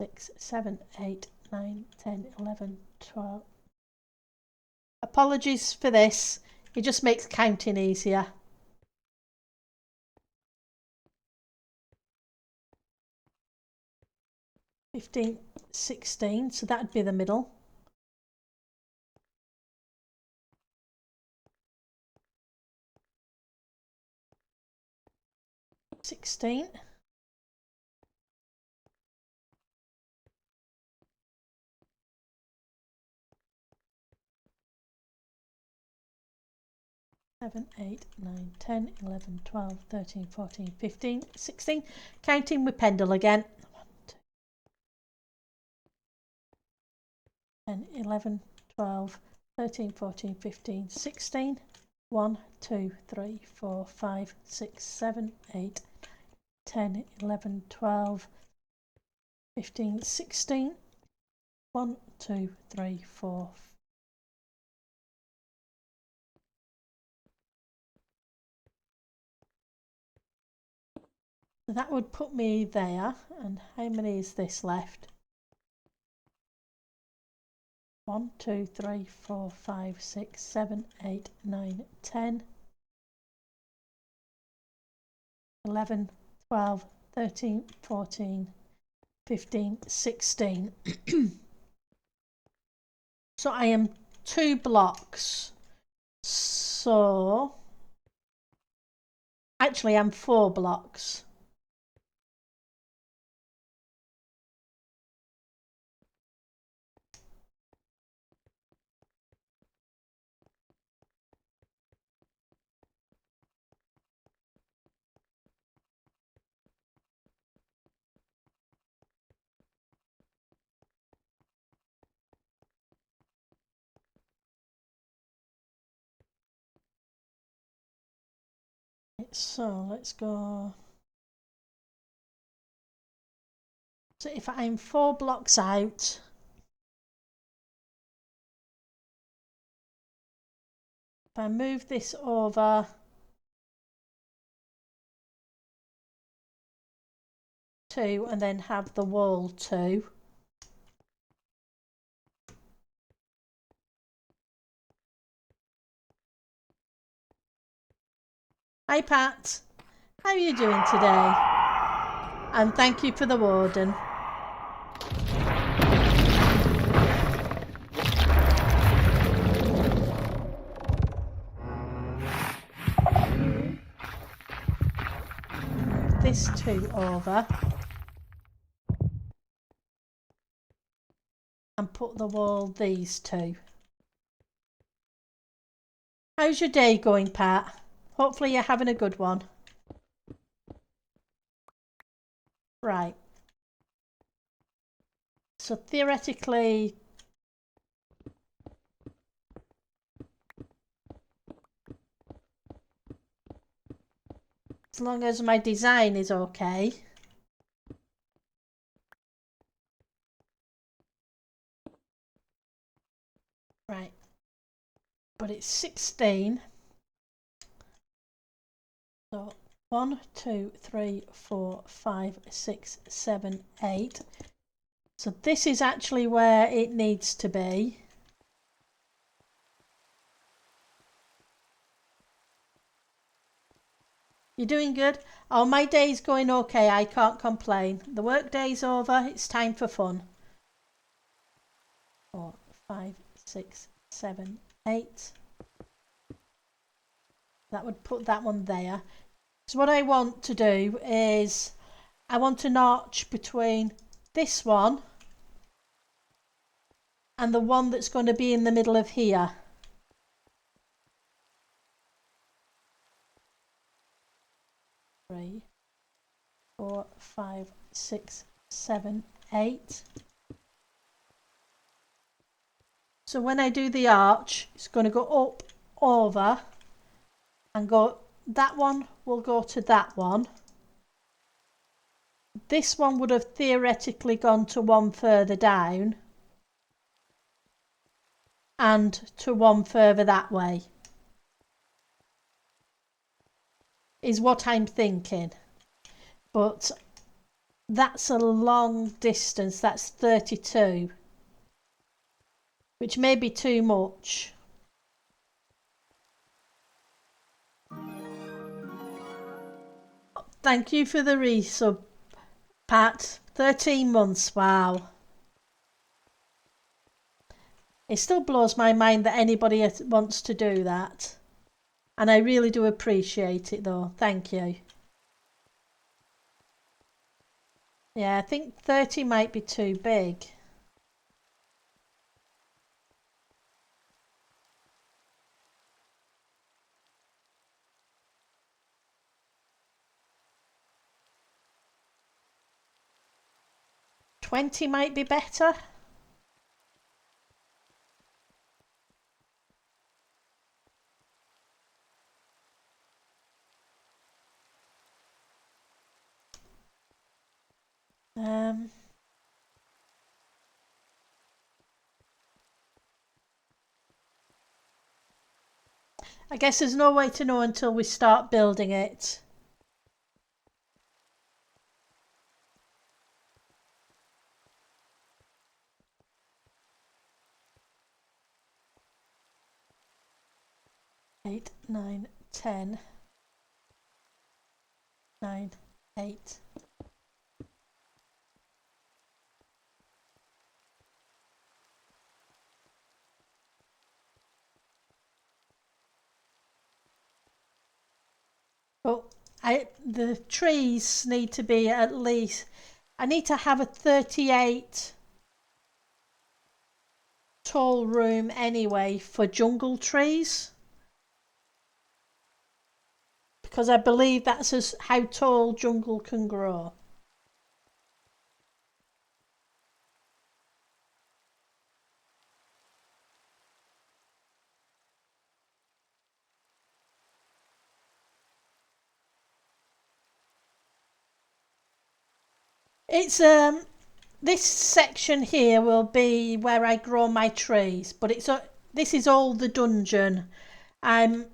6, 7, 8, 9, 10, 11, 12. Apologies for this. It just makes counting easier. 15, 16, so that'd be the middle. 16. 7, 8, 9, 10, 11, 12, 13, 14, 15, 16. Counting with Pendle again. 1, 2, 10, 11, 12, 13, 14, 15, 16. 1, 2, 3, 4, 5, 6, 7, 8, 10, 11, 12, 15, 16. 1, 2, 3, 4. So that would put me there. And how many is this left? 1, 2, 3, 4, 5, 6, 7, 8, 9, 10, 11, 12, 13, 14, 15, 16. So I am 2 blocks. So actually I'm 4 blocks. So let's go. So if I'm 4 blocks out, if I move this over 2 and then have the wall 2. Hi Pat, how are you doing today? And thank you for the warden. Move this 2 over and put the wall these 2. How's your day going, Pat? Hopefully you're having a good one. Right. So theoretically, as long as my design is okay. Right. But it's 16. So 1, 2, 3, 4, 5, 6, 7, 8. So this is actually where it needs to be. You're doing good? Oh, my day's going okay. I can't complain. The work day's over. It's time for fun. 4, 5, 6, 7, 8. That would put that one there. So what I want to do is I want a notch between this one and the one that's going to be in the middle of here. Three, 4, 5, 6, 7, 8. So when I do the arch, it's going to go up, over, and go. That one will go to that one. This one would have theoretically gone to one further down and to one further that way, is what I'm thinking. But that's a long distance. That's 32, which may be too much. Thank you for the resub, Pat. 13 months, wow. It still blows my mind that anybody wants to do that. And I really do appreciate it though. Thank you. Yeah, I think 30 might be too big. $20 might be better. I guess there's no way to know until we start building it. 8, 9, 10, 9, 8. But the trees need to be at least, I need to have a 38 tall room anyway for jungle trees, because I believe that's how tall jungle can grow. It's this section here will be where I grow my trees, but this is all the dungeon. I'm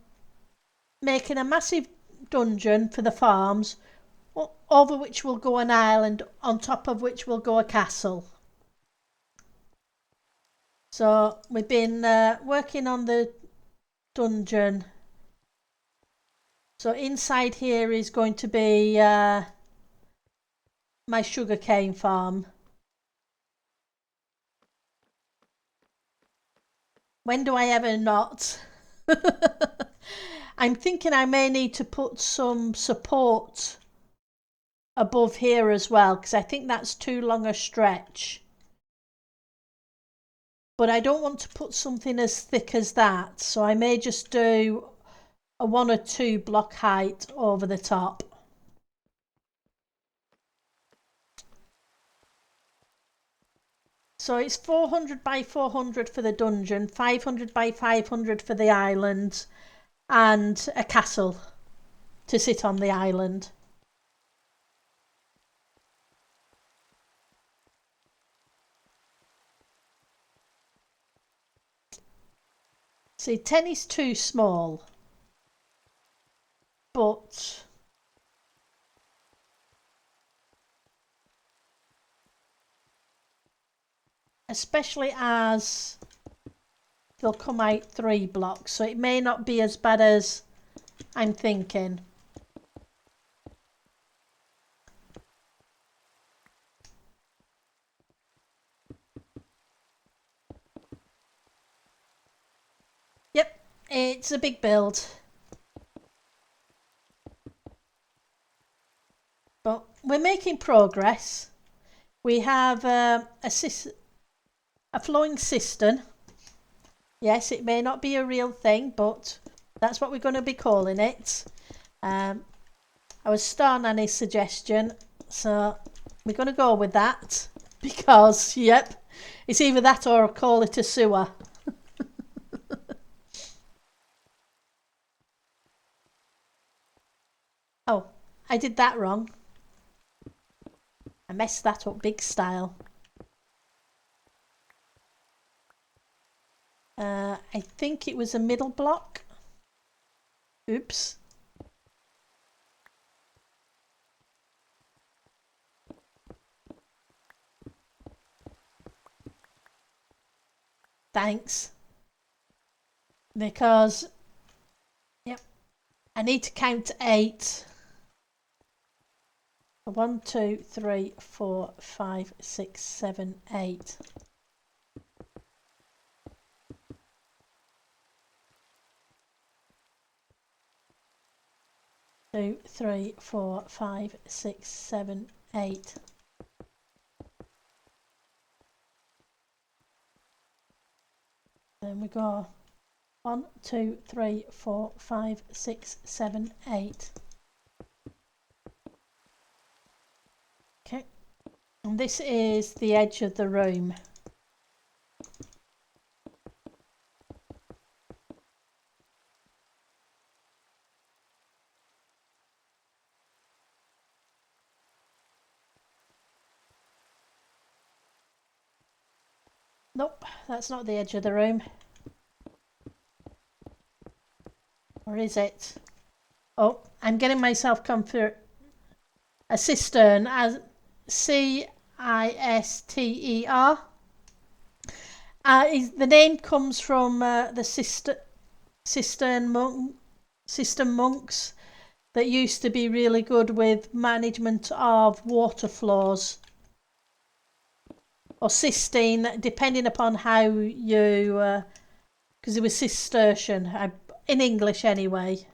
making a massive dungeon for the farms, over which will go an island, on top of which will go a castle. So we've been working on the dungeon. So inside here is going to be my sugarcane farm. When do I ever not? I'm thinking I may need to put some support above here as well, because I think that's too long a stretch. But I don't want to put something as thick as that, so I may just do a 1 or 2 block height over the top. So it's 400 by 400 for the dungeon, 500 by 500 for the island, and a castle to sit on the island. See, 10 is too small, but especially as they'll come out 3 blocks, so it may not be as bad as I'm thinking. Yep, it's a big build, but we're making progress. We have a flowing cistern. Yes, it may not be a real thing, but that's what we're going to be calling it. I was starting on his suggestion, so we're going to go with that, because, yep, it's either that or I'll call it a sewer. Oh, I did that wrong. I messed that up big style. I think it was a middle block. Oops. Thanks. Because, yep, I need to count 8. 1, 2, 3, 4, 5, 6, 7, 8. 2, 3, 4, 5, 6, 7, 8. Then we go 1, 2, 3, 4, 5, 6, 7, 8. Okay, and this is the edge of the room. Nope, that's not the edge of the room. Or is it? Oh, I'm getting myself confused. A cistern, as Cister. The name comes from the sister. system monks that used to be really good with management of water flows, or Sistine, depending upon how you, because it was Cistercian, in English anyway.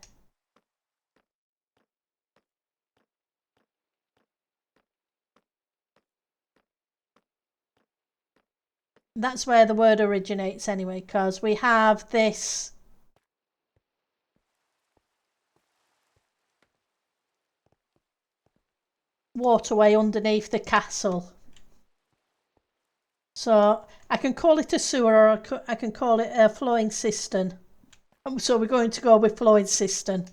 That's where the word originates anyway, because we have this waterway underneath the castle. So I can call it a sewer, or I can call it a flowing cistern. So we're going to go with flowing cistern.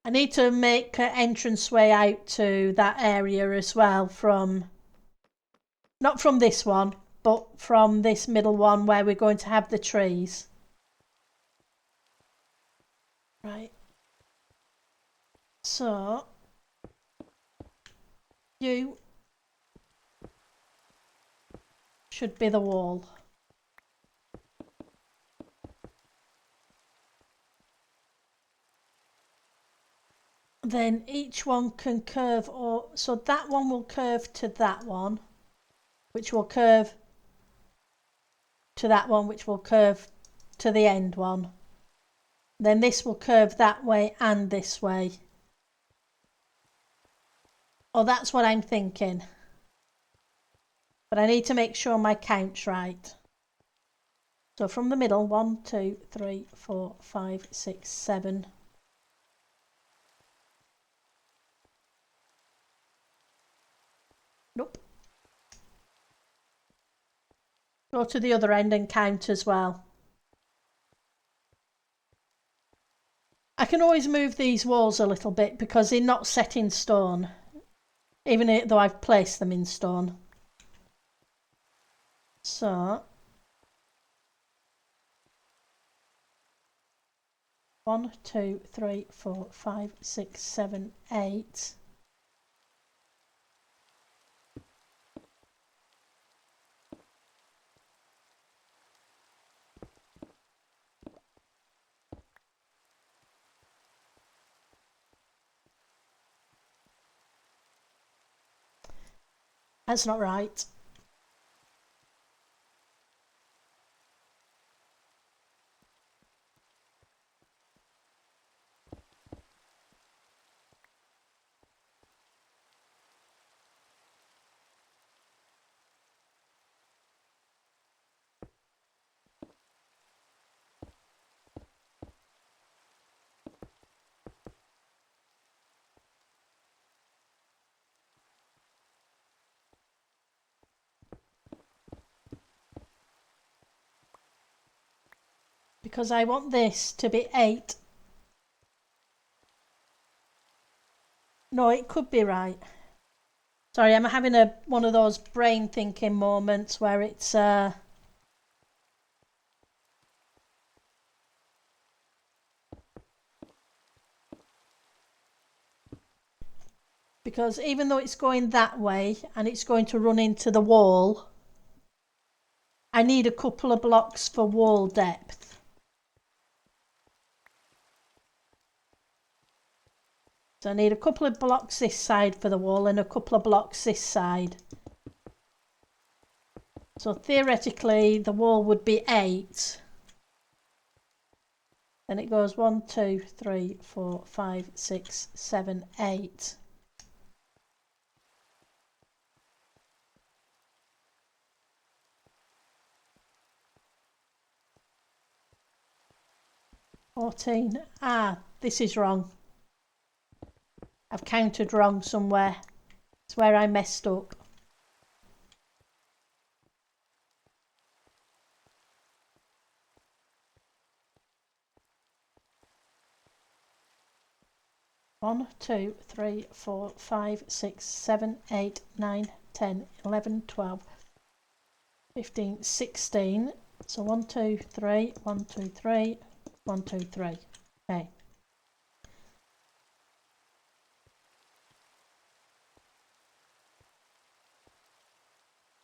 I need to make an entranceway out to that area as well, not from this one, but from this middle one where we're going to have the trees. Right. So you should be the wall. Then each one can curve, or so that one will curve to that one, which will curve to that one, which will curve to the end one. Then this will curve that way and this way. Oh, that's what I'm thinking. But I need to make sure my count's right. So from the middle, 1, 2, 3, 4, 5, 6, 7. Nope. Go to the other end and count as well. I can always move these walls a little bit because they're not set in stone, even though I've placed them in stone. So 1, 2, 3, 4, 5, 6, 7, 8. That's not right. Because I want this to be 8. No, it could be right. Sorry, I'm having one of those brain thinking moments where it's because even though it's going that way and it's going to run into the wall, I need a couple of blocks for wall depth. So I need a couple of blocks this side for the wall and a couple of blocks this side. So theoretically the wall would be 8. Then it goes 1, 2, 3, 4, 5, 6, 7, 8. This is wrong. I've counted wrong somewhere. It's where I messed up. One, 2, 3, 4, 5, 6, 7, 8, 9, 10, 11, 12, 15, 16. So 1, 2, 3, 1, 2, 3, 1, 2, 3. Okay.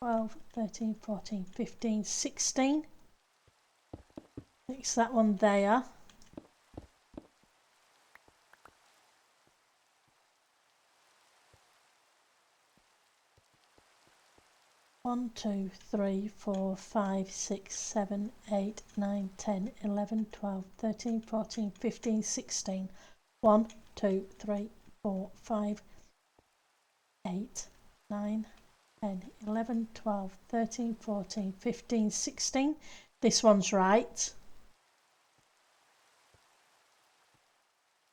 12, 13, 14, 15, 16. Fix that one there. One, 2, 3, 4, 5, 6, 7, 8, 9, 10, 11, 12, 13, 14, 15, 16. 1, 2, 3, 4, 5, 8, 9, 10, 11, 12, 13, 14, 15, 16. This one's right.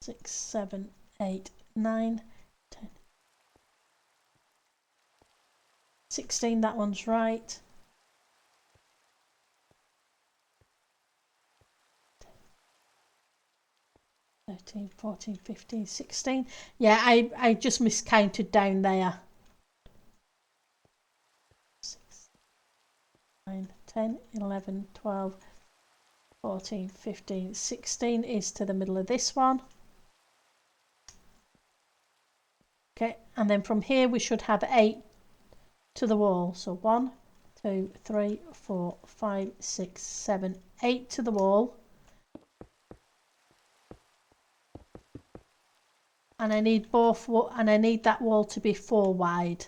6, 7, 8, 9, 10. 16, that one's right. 13, 14, 15, 16. Yeah, I just miscounted down there. 6, 9, 10, 11, 12, 14, 15, 16 is to the middle of this one. Okay, and then from here we should have 8 to the wall. So 1, 2, 3, 4, 5, 6, 7, 8 to the wall. And I need both, and I need that wall to be 4 wide.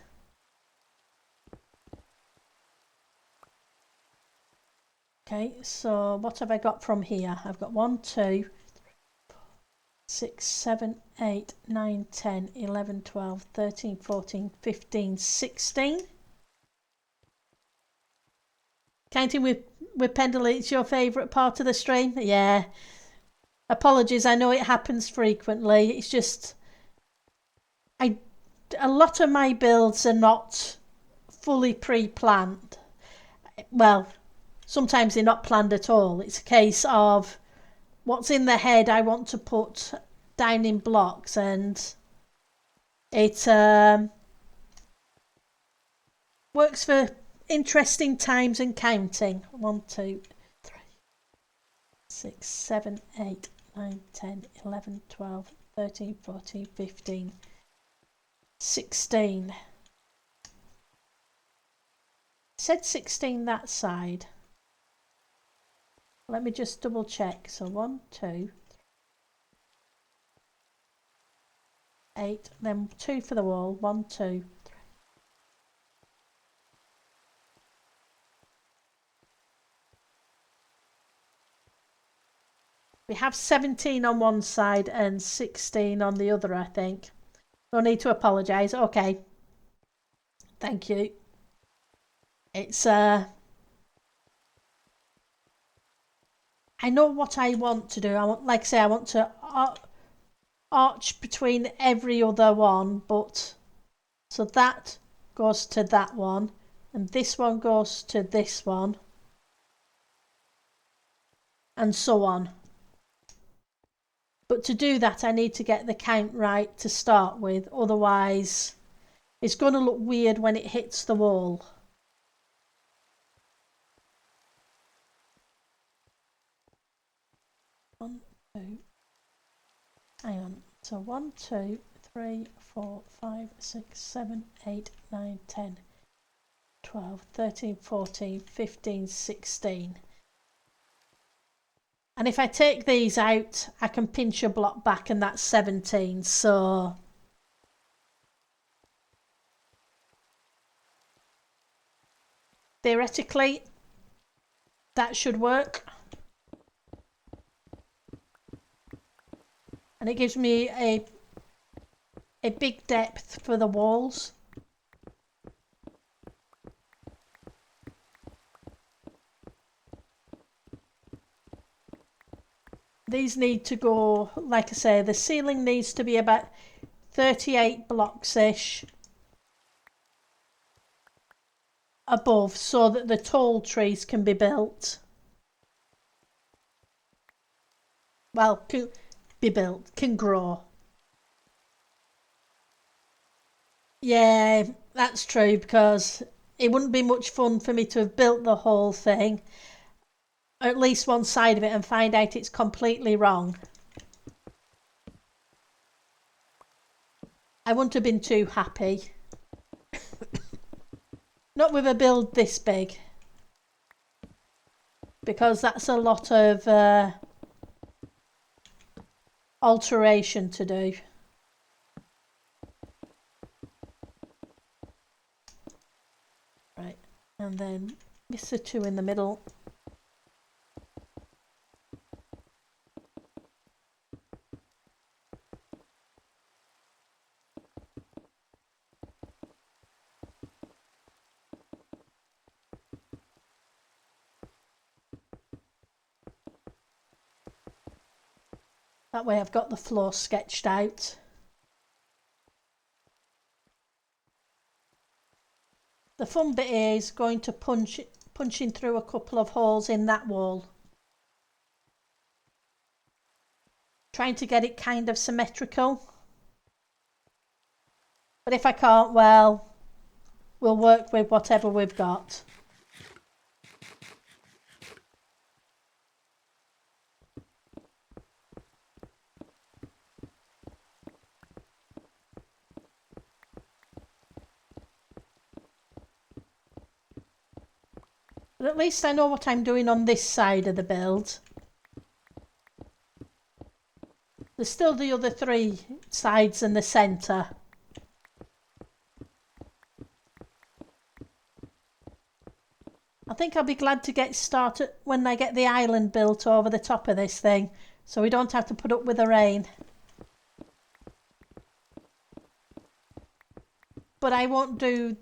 Okay, so what have I got from here? I've got 1, 2, 6, 7, 8, 9, 10, 11, 12, 13, 14, 15, 16. Counting with Pendle, it's your favourite part of the stream? Yeah. Apologies, I know it happens frequently. It's just a lot of my builds are not fully pre-planned. Well, sometimes they're not planned at all. It's a case of what's in the head I want to put down in blocks, and it works for interesting times and counting. 1, 2, 3, 6, 7, 8, 9, 10, 11, 12, 13, 14, 15, 16. Said 16 that side. Let me just double check. So 1, 2, 8, then 2 for the wall. 1, 2, 3. We have 17 on one side and 16 on the other, I think. No need to apologise. Okay. Thank you. It's I know what I want to do. I want, like I say, I want to arch between every other one, but so that goes to that one, and this one goes to this one, and so on. But to do that, I need to get the count right to start with, otherwise it's going to look weird when it hits the wall. One, two, hang on. So 1, 2, 3, 4, 5, 6, 7, 8, 9, 10, 12, 13, 14, 15, 16. And if I take these out, I can pinch a block back, and that's 17. So theoretically, that should work. And it gives me a big depth for the walls. These need to go, like I say, the ceiling needs to be about 38 blocks-ish above, so that the tall trees can be built. Well, can be built, can grow. Yeah, that's true, because it wouldn't be much fun for me to have built the whole thing, or at least one side of it, and find out it's completely wrong. I wouldn't have been too happy. Not with a build this big, because that's a lot of alteration to do. Right, and then miss the two in the middle. That way I've got the floor sketched out. The fun bit is going to punching through a couple of holes in that wall. Trying to get it kind of symmetrical. But if I can't, well, we'll work with whatever we've got. But at least I know what I'm doing on this side of the build. There's still the other three sides and the centre. I think I'll be glad to get started when I get the island built over the top of this thing, so we don't have to put up with the rain. But I won't do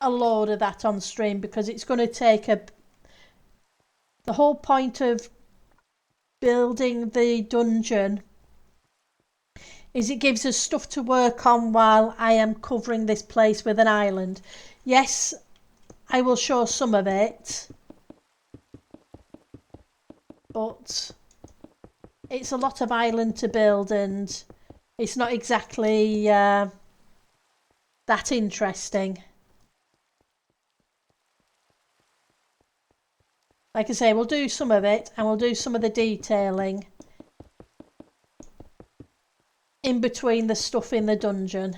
a load of that on stream because it's going to take the whole point of building the dungeon is it gives us stuff to work on while I am covering this place with an island. Yes, I will show some of it, but it's a lot of island to build and it's not exactly that interesting. Like I say, we'll do some of it and we'll do some of the detailing in between the stuff in the dungeon.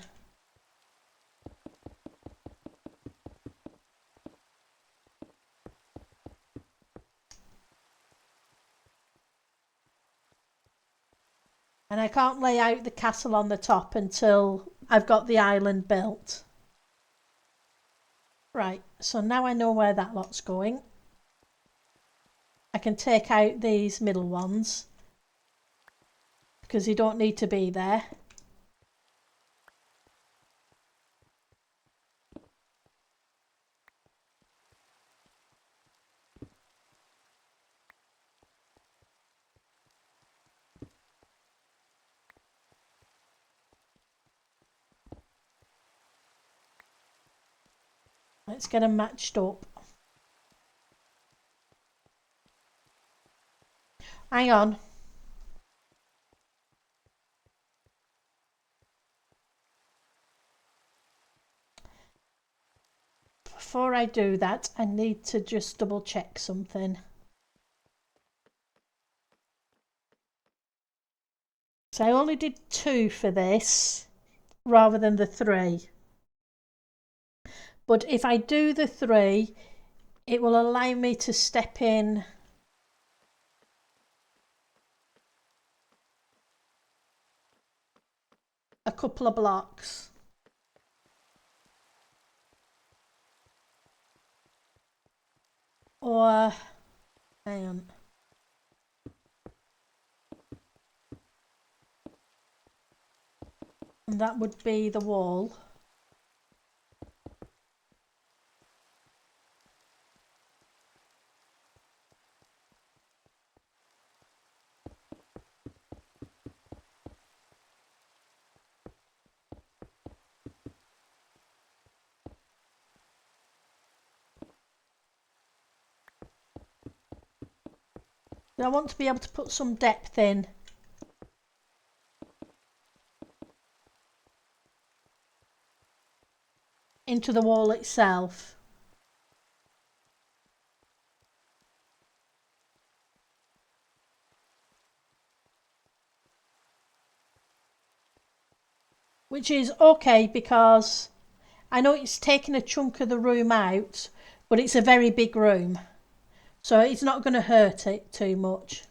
And I can't lay out the castle on the top until I've got the island built. Right, so now I know where that lot's going. I can take out these middle ones because you don't need to be there. Let's get them matched up. Hang on. Before I do that, I need to just double check something. So I only did 2 for this rather than the 3. But if I do the 3, it will allow me to step in a couple of blocks. Or, hang on. And that would be the wall. I want to be able to put some depth in. Into the wall itself. Which is okay because I know it's taking a chunk of the room out, but it's a very big room, so it's not going to hurt it too much.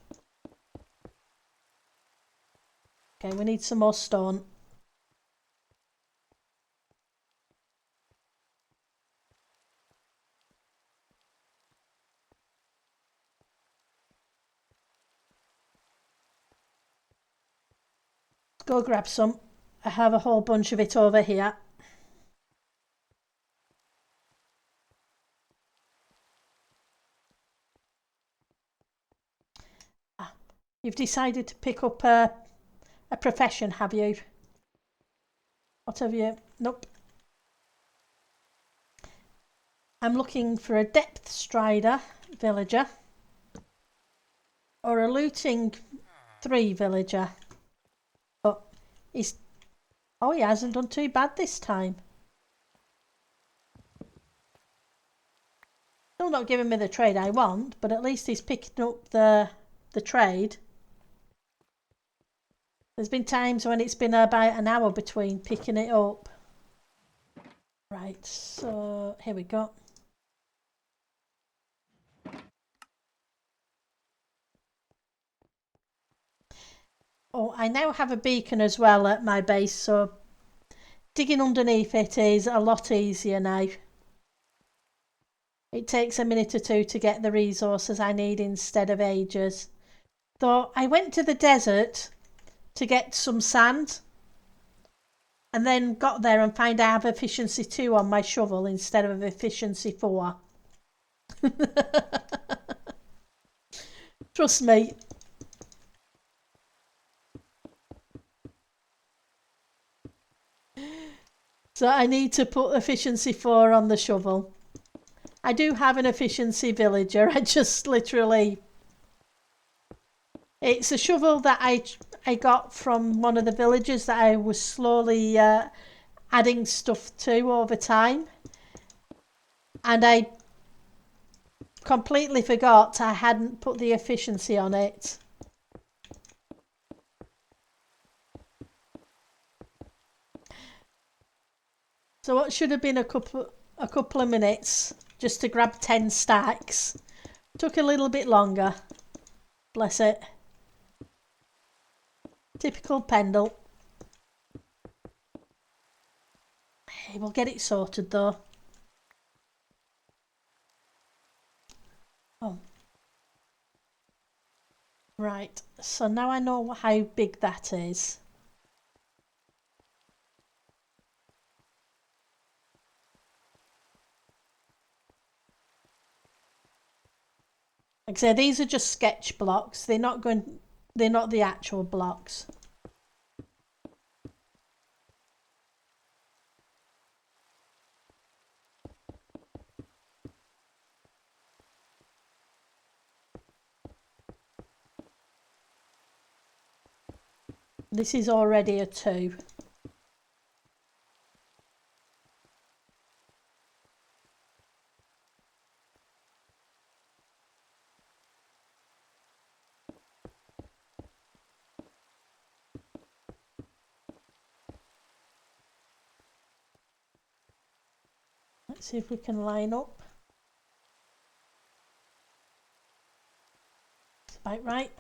Okay, we need some more stone. Go grab some. I have a whole bunch of it over here. You've decided to pick up a profession, have you? What have you? Nope. I'm looking for a depth strider villager or a looting 3 villager. But he hasn't done too bad this time. Still not giving me the trade I want, but at least he's picking up the trade. There's been times when it's been about an hour between picking it up. Right, so here we go. Oh, I now have a beacon as well at my base, so digging underneath it is a lot easier now. It takes a minute or two to get the resources I need instead of ages. Though I went to the desert to get some sand and then got there and found I have efficiency 2 on my shovel instead of efficiency 4. Trust me. So I need to put efficiency 4 on the shovel. I do have an efficiency villager. I just literally... It's a shovel that I got from one of the villagers that I was slowly adding stuff to over time. And I completely forgot I hadn't put the efficiency on it. So what should have been a couple of minutes just to grab 10 stacks took a little bit longer. Bless it. Typical Pendle. Hey, we'll get it sorted though. Oh. Right, so now I know how big that is. Like I say, these are just sketch blocks. They're not the actual blocks. This is already a 2. Let's see if we can line up. It's about right.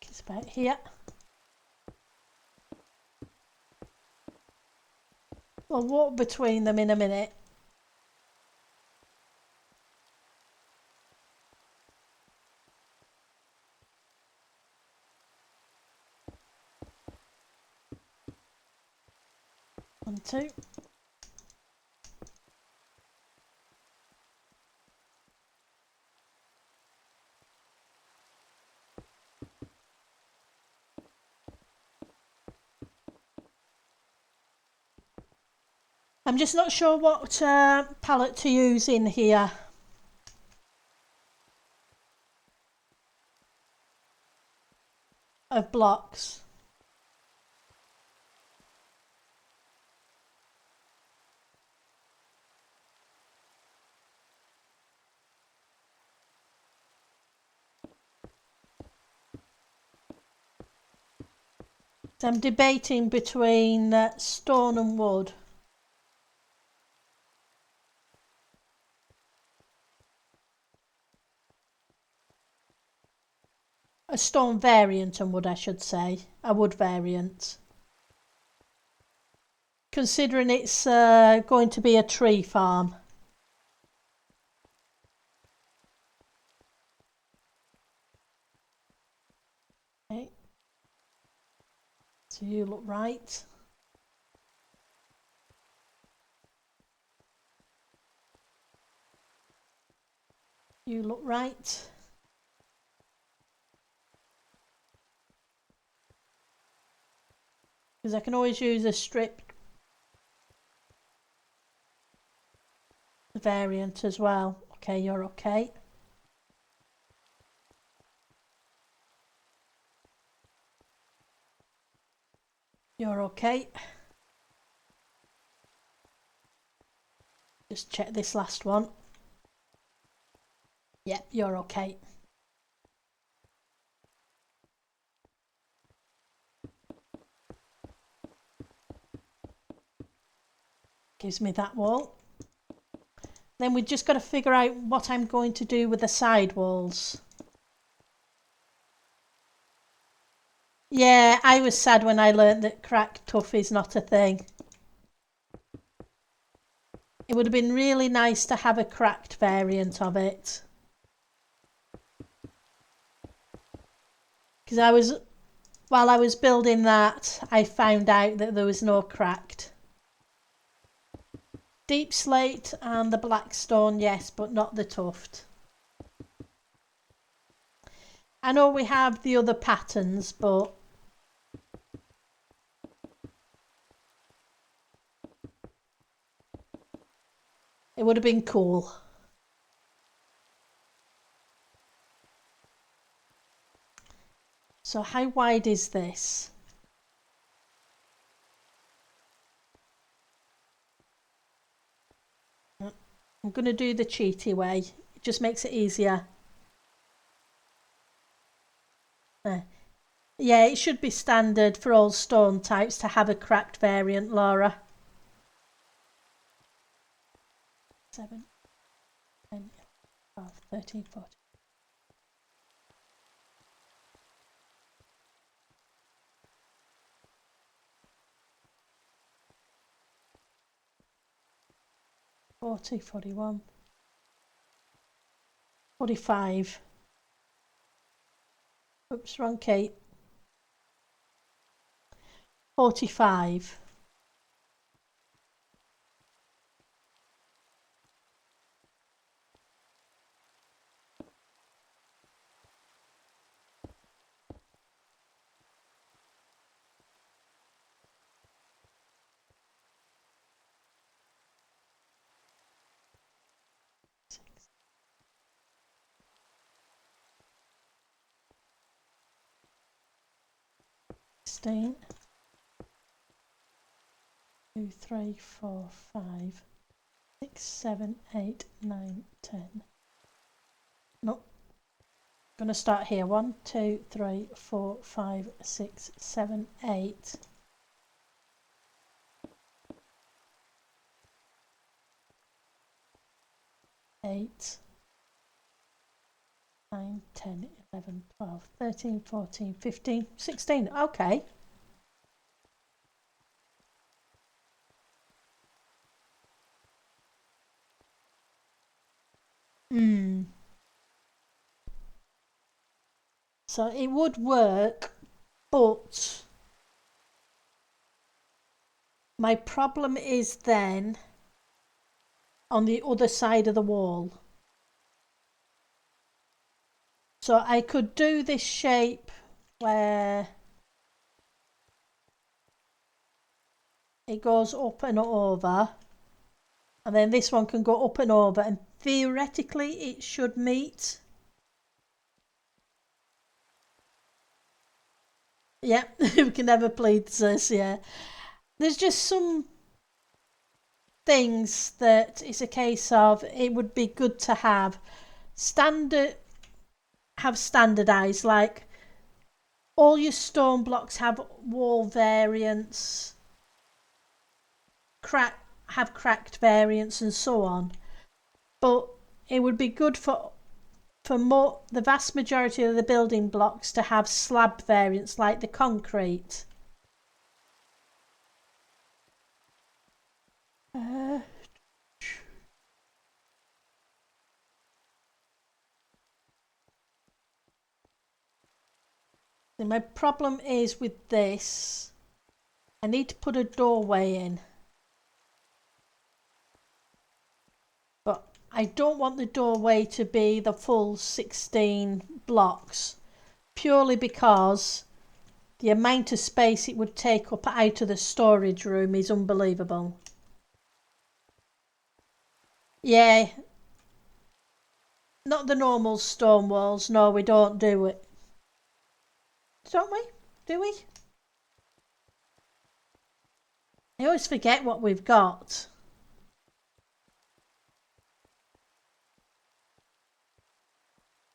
It's about here. We'll walk between them in a minute. One, 2. I'm just not sure what palette to use in here. Of blocks. I'm debating between stone and wood. A stone variant and wood, I should say. A wood variant. Considering it's going to be a tree farm. Okay. So you look right. You look right. Because I can always use a strip variant as well. Okay, you're okay. You're okay. Just check this last one. Yep, you're okay. Gives me that wall. Then we've just got to figure out what I'm going to do with the side walls. Yeah, I was sad when I learnt that cracked tuff is not a thing. It would have been really nice to have a cracked variant of it. Because while I was building that, I found out that there was no cracked. Deep slate and the black stone, yes, but not the tuft. I know we have the other patterns, but it would have been cool. So how wide is this? I'm going to do the cheaty way. It just makes it easier. Yeah, it should be standard for all stone types to have a cracked variant, Laura. 7, 10, 12, 13, 14. Forty, 41, 45. Oops, wrong key. 45. Sixteen. 2, 3, 4, 5, 6, 7, 8, 9, 10. Nope. I'm going to start here. 1, 2, 3, 4, 5, 6, 7, 8. Eight, 9, 10, 11, 12, 13, 14, 15, 16. Okay. So it would work, but my problem is then on the other side of the wall. So I could do this shape where it goes up and over, and then this one can go up and over, and theoretically it should meet. Yeah, we can never plead this, yeah. There's just some things that it's a case of it would be good to have standardized, like all your stone blocks have wall variants, have cracked variants and so on. But it would be good for the vast majority of the building blocks to have slab variants like the concrete. My problem is with this, I need to put a doorway in. But I don't want the doorway to be the full 16 blocks, purely because the amount of space it would take up out of the storage room is unbelievable. Yeah, not the normal stone walls. No, we don't do it. Don't we? Do we? I always forget what we've got.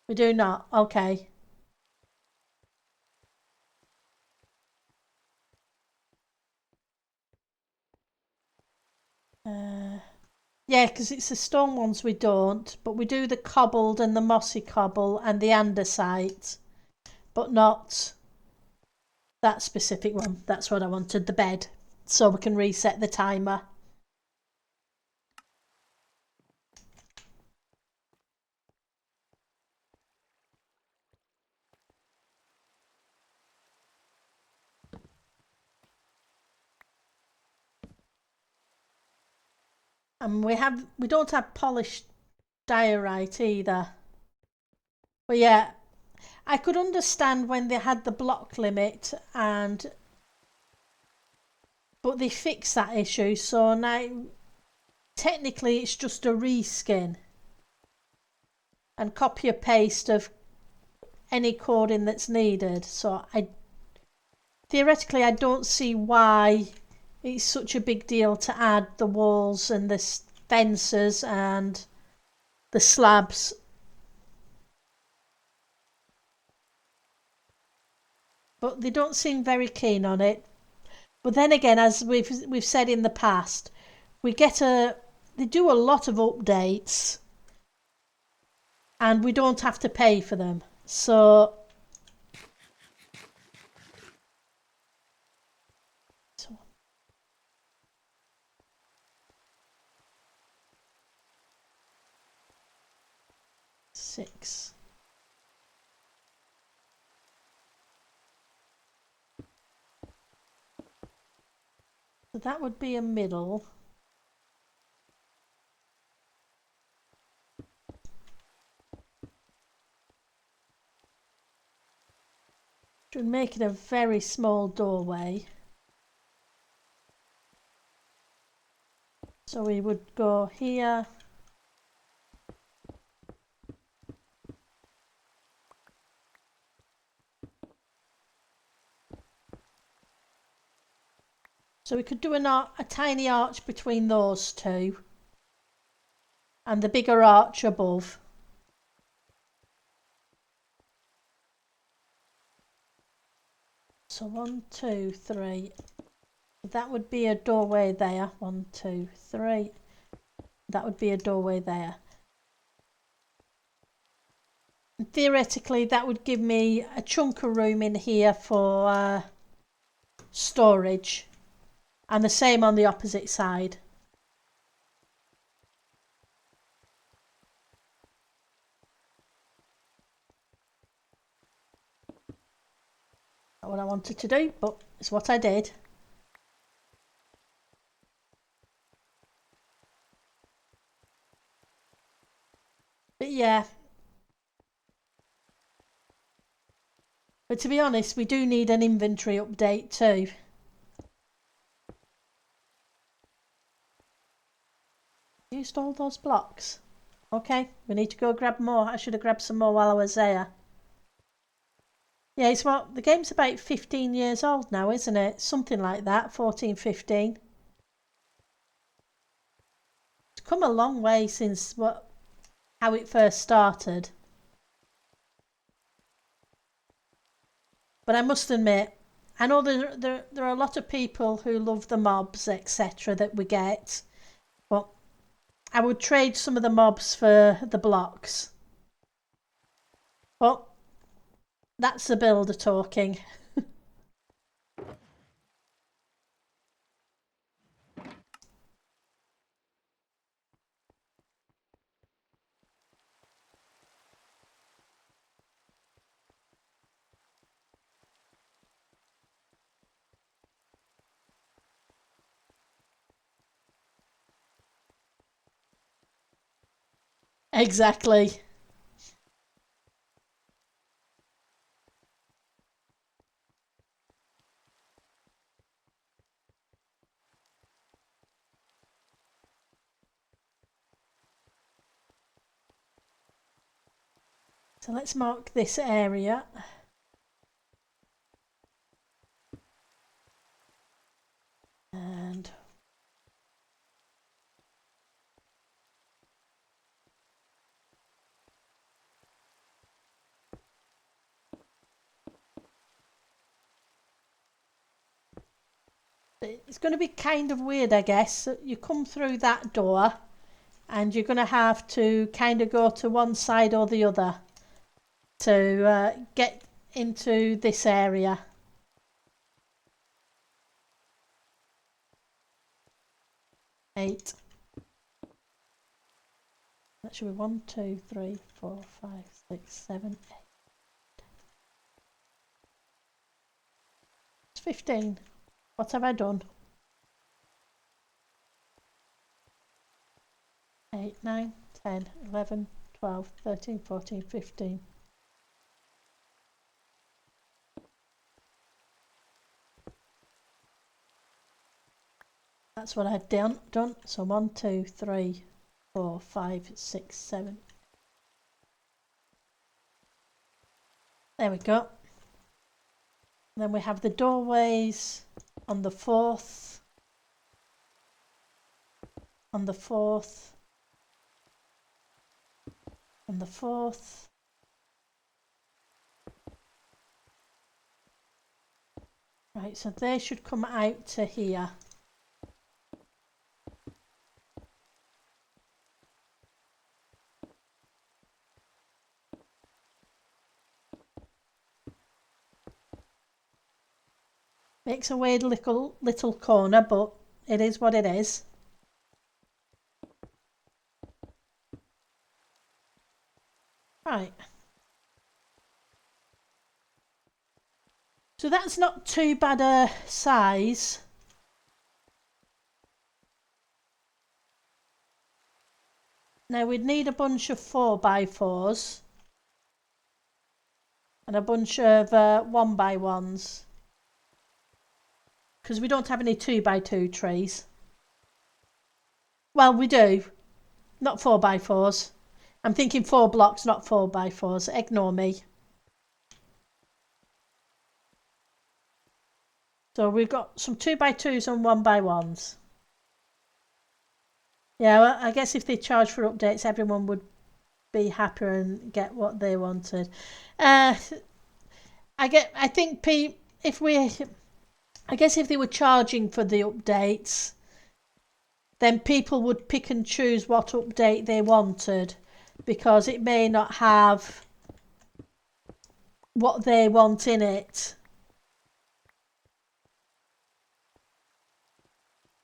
We do not. Okay. Yeah, because it's the stone ones we don't, but we do the cobbled and the mossy cobble and the andesite, but not that specific one. That's what I wanted, the bed, so we can reset the timer. And we don't have polished diorite either. But yeah, I could understand when they had the block limit but they fixed that issue, so now technically it's just a reskin and copy and paste of any coding that's needed. So theoretically I don't see why it's such a big deal to add the walls and the fences and the slabs. But they don't seem very keen on it. But then again, as we've said in the past, they do a lot of updates and we don't have to pay for them. So 6. So that would be a middle. Which would make it a very small doorway. So we would go here. So we could do a tiny arch between those two and the bigger arch above. So 1, 2, 3. That would be a doorway there. 1, 2, 3. That would be a doorway there. And theoretically, that would give me a chunk of room in here for storage. And the same on the opposite side. Not what I wanted to do, but it's what I did. But yeah. But to be honest, we do need an inventory update too. Used all those blocks. Okay, we need to go grab more. I should have grabbed some more while I was there. Yeah, the game's about 15 years old now, isn't it? Something like that, 14, 15. It's come a long way since how it first started. But I must admit, I know there are a lot of people who love the mobs, etc., that we get. But I would trade some of the mobs for the blocks. But that's the builder talking. Exactly. So let's mark this area. And it's going to be kind of weird, I guess. You come through that door and you're going to have to kind of go to one side or the other to get into this area. Eight. That should be 1, 2, 3, 4, 5, 6, 7, 8. It's 15. What have I done? 8, 9, 10, 11, 12, 13, 14, 15. That's what I've done. So 1, 2, 3, 4, 5, 6, 7. There we go. Then we have the doorways on the 4th, on the 4th, on the 4th. Right, so they should come out to here. Makes a weird little corner, but it is what it is. Right. So that's not too bad a size. Now we'd need a bunch of 4x4s and a bunch of 1x1s because we don't have any 2x2 trees. Well, we do, not 4x4s. I'm thinking 4 blocks, not 4x4s. Ignore me. So we've got some 2x2s and 1x1s. Yeah, well, I guess if they charge for updates, everyone would be happier and get what they wanted. I think I guess if they were charging for the updates, then people would pick and choose what update they wanted because it may not have what they want in it.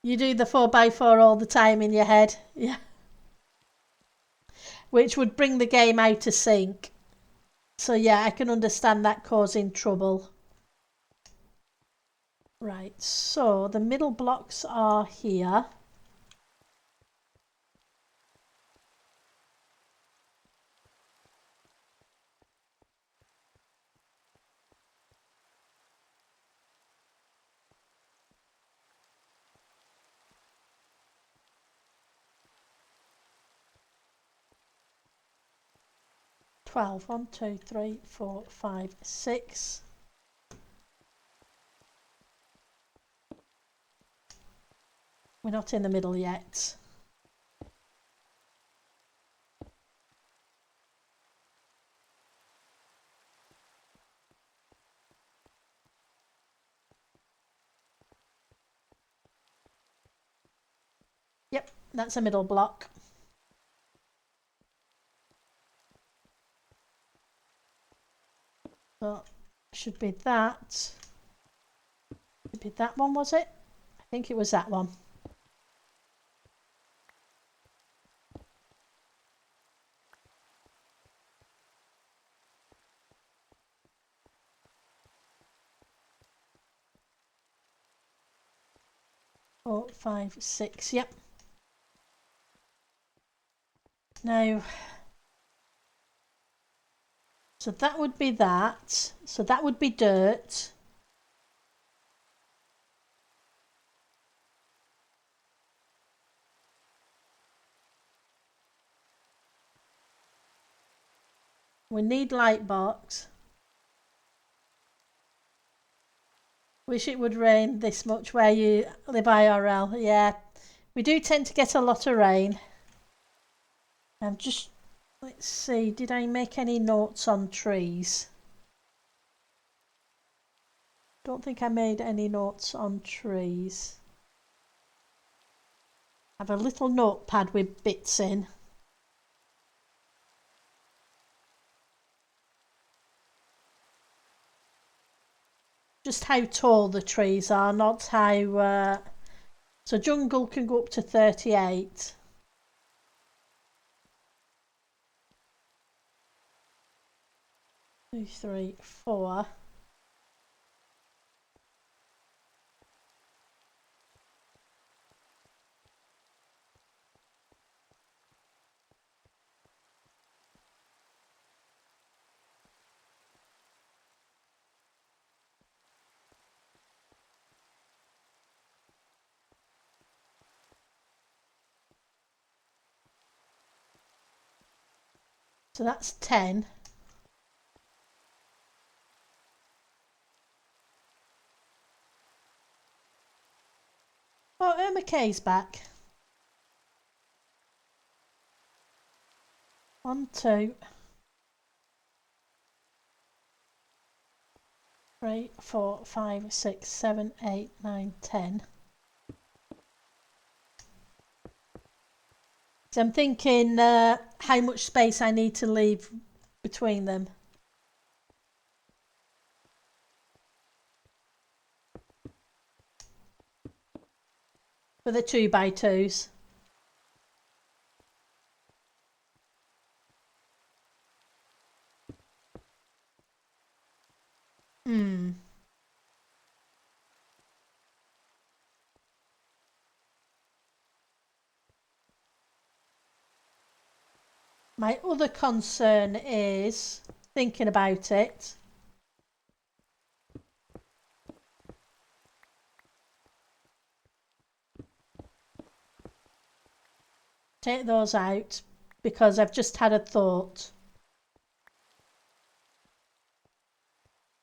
You do the 4x4 all the time in your head, yeah, which would bring the game out of sync. So yeah, I can understand that causing trouble. Right, so the middle blocks are here. Twelve. 1, 2, 3, 4, 5, 6. We're not in the middle yet. that's a middle block. So should be that. Should be that one, was it? I think it was that one. Four, five, six, yep. Now, so that would be that. So that would be dirt. We need light box. Wish it would rain this much where you live IRL. Yeah, we do tend to get a lot of rain. I'm just, let's see, did I make any notes on trees? Don't think I made any notes on trees. I have a little notepad with bits in. Just how tall the trees are, not how... so jungle can go up to 38. Two, three, four. So that's 10. Oh, Irma K's back. 1, 2, 3, 4, 5, 6, 7, 8, 9, 10. So I'm thinking how much space I need to leave between them. For the 2x2s. My other concern is, thinking about it, take those out because I've just had a thought.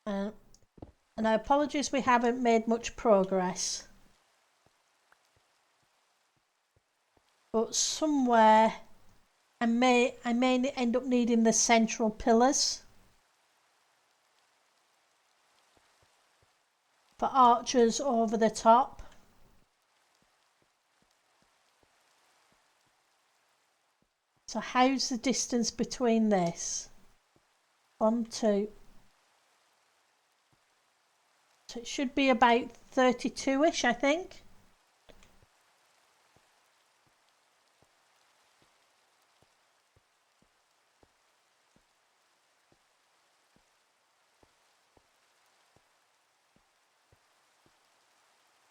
And I apologise we haven't made much progress. But somewhere I may end up needing the central pillars for archers over the top. So how's the distance between this? 1, 2. So it should be about 32ish, I think.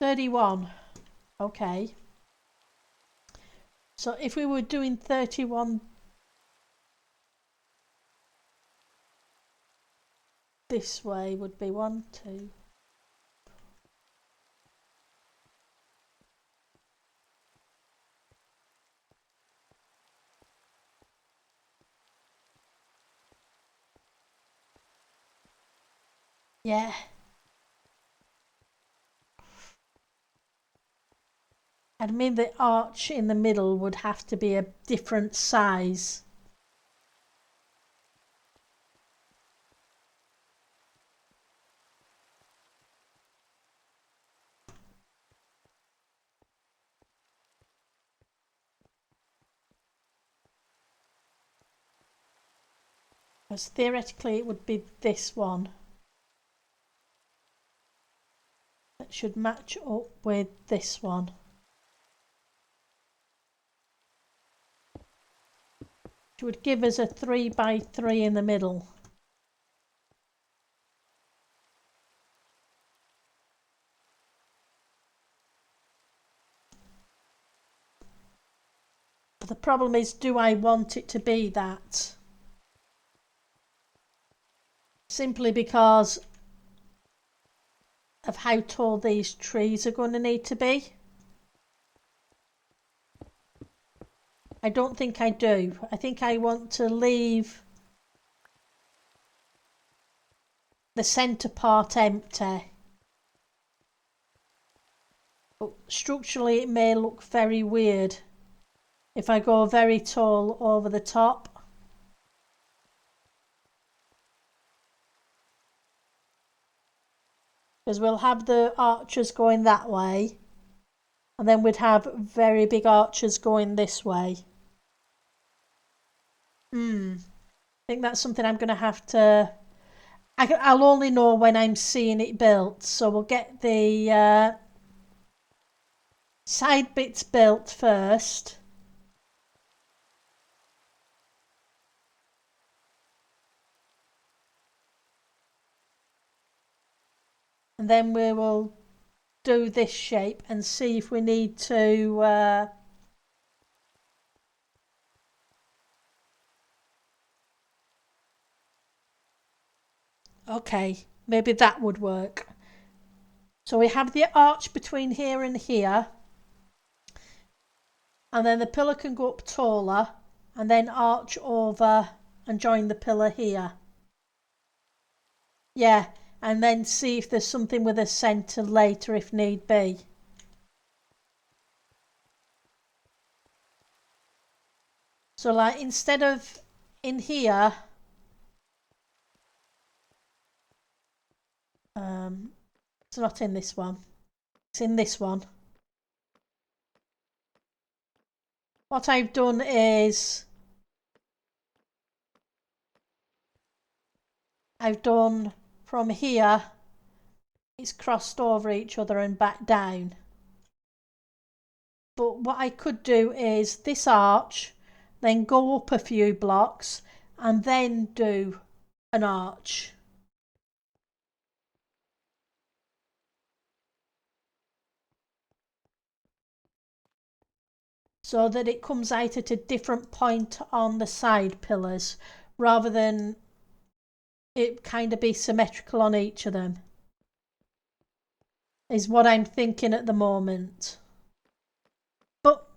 $31. Okay. So if we were doing 31 this way would be 1, 2. Yeah. I mean the arch in the middle would have to be a different size. Because theoretically it would be this one. That should match up with this one. Which would give us a 3x3 in the middle. The problem is, do I want it to be that? Simply because of how tall these trees are going to need to be. I don't think I do. I think I want to leave the centre part empty. But structurally it may look very weird if I go very tall over the top. Because we'll have the archers going that way, and then we'd have very big archers going this way. I think that's something I'm going to have to... I'll only know when I'm seeing it built, so we'll get the side bits built first. And then we will do this shape and see if we need to okay, maybe that would work. So we have the arch between here and here, and then the pillar can go up taller and then arch over and join the pillar here. Yeah, and then see if there's something with a centre later if need be. So like instead of in here, it's not in this one, it's in this one. What I've done is I've done from here, it's crossed over each other and back down. But what I could do is this arch, then go up a few blocks and then do an arch. So that it comes out at a different point on the side pillars rather than it kind of be symmetrical on each of them, is what I'm thinking at the moment. But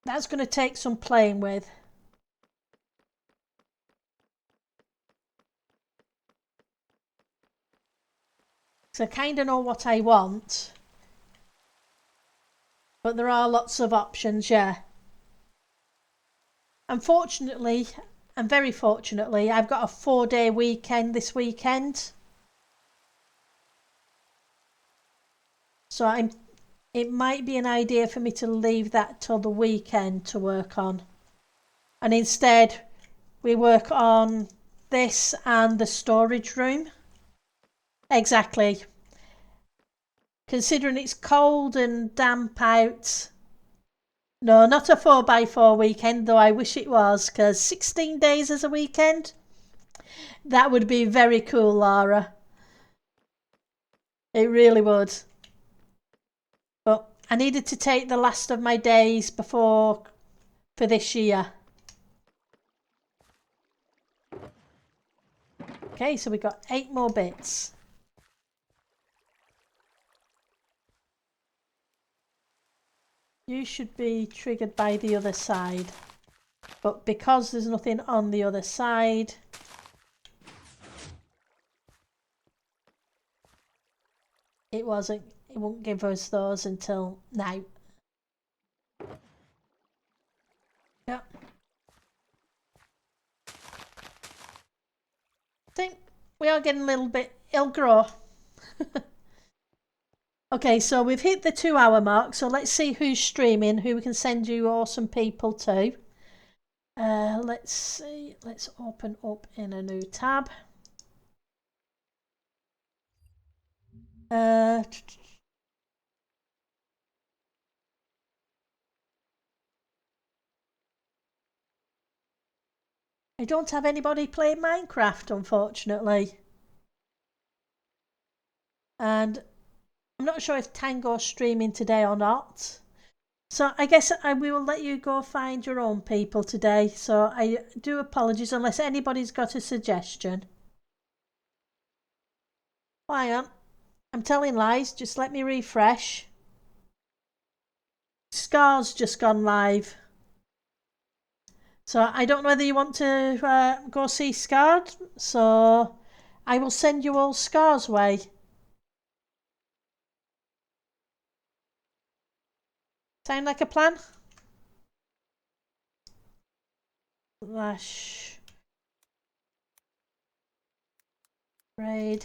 that's going to take some playing with. So I kind of know what I want, but there are lots of options, yeah. Unfortunately, and very fortunately, I've got a 4-day weekend this weekend. So it might be an idea for me to leave that till the weekend to work on. And instead, we work on this and the storage room. Exactly. Considering it's cold and damp out. No, not a 4x4 weekend, though I wish it was, because 16 days as a weekend, that would be very cool, Laura. It really would. But I needed to take the last of my days for this year. Okay, so we got 8 more bits. You should be triggered by the other side. But because there's nothing on the other side, it won't give us those until now. Yep. I think we are getting a little bit, it'll grow. Okay, so we've hit the 2-hour mark, so let's see who's streaming, who we can send you awesome people to. Let's see. Let's open up in a new tab. I don't have anybody playing Minecraft, unfortunately. And I'm not sure if Tango's streaming today or not. So I guess we will let you go find your own people today. So I do apologise unless anybody's got a suggestion. Hang on. I'm telling lies. Just let me refresh. Scar's just gone live. So I don't know whether you want to go see Scar. So I will send you all Scar's way. Sound like a plan? Slash raid.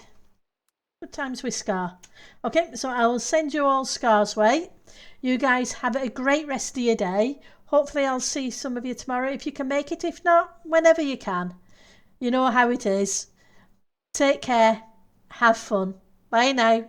Good times with Scar. Okay, so I will send you all Scar's way. You guys have a great rest of your day. Hopefully I'll see some of you tomorrow if you can make it. If not, whenever you can. You know how it is. Take care. Have fun. Bye now.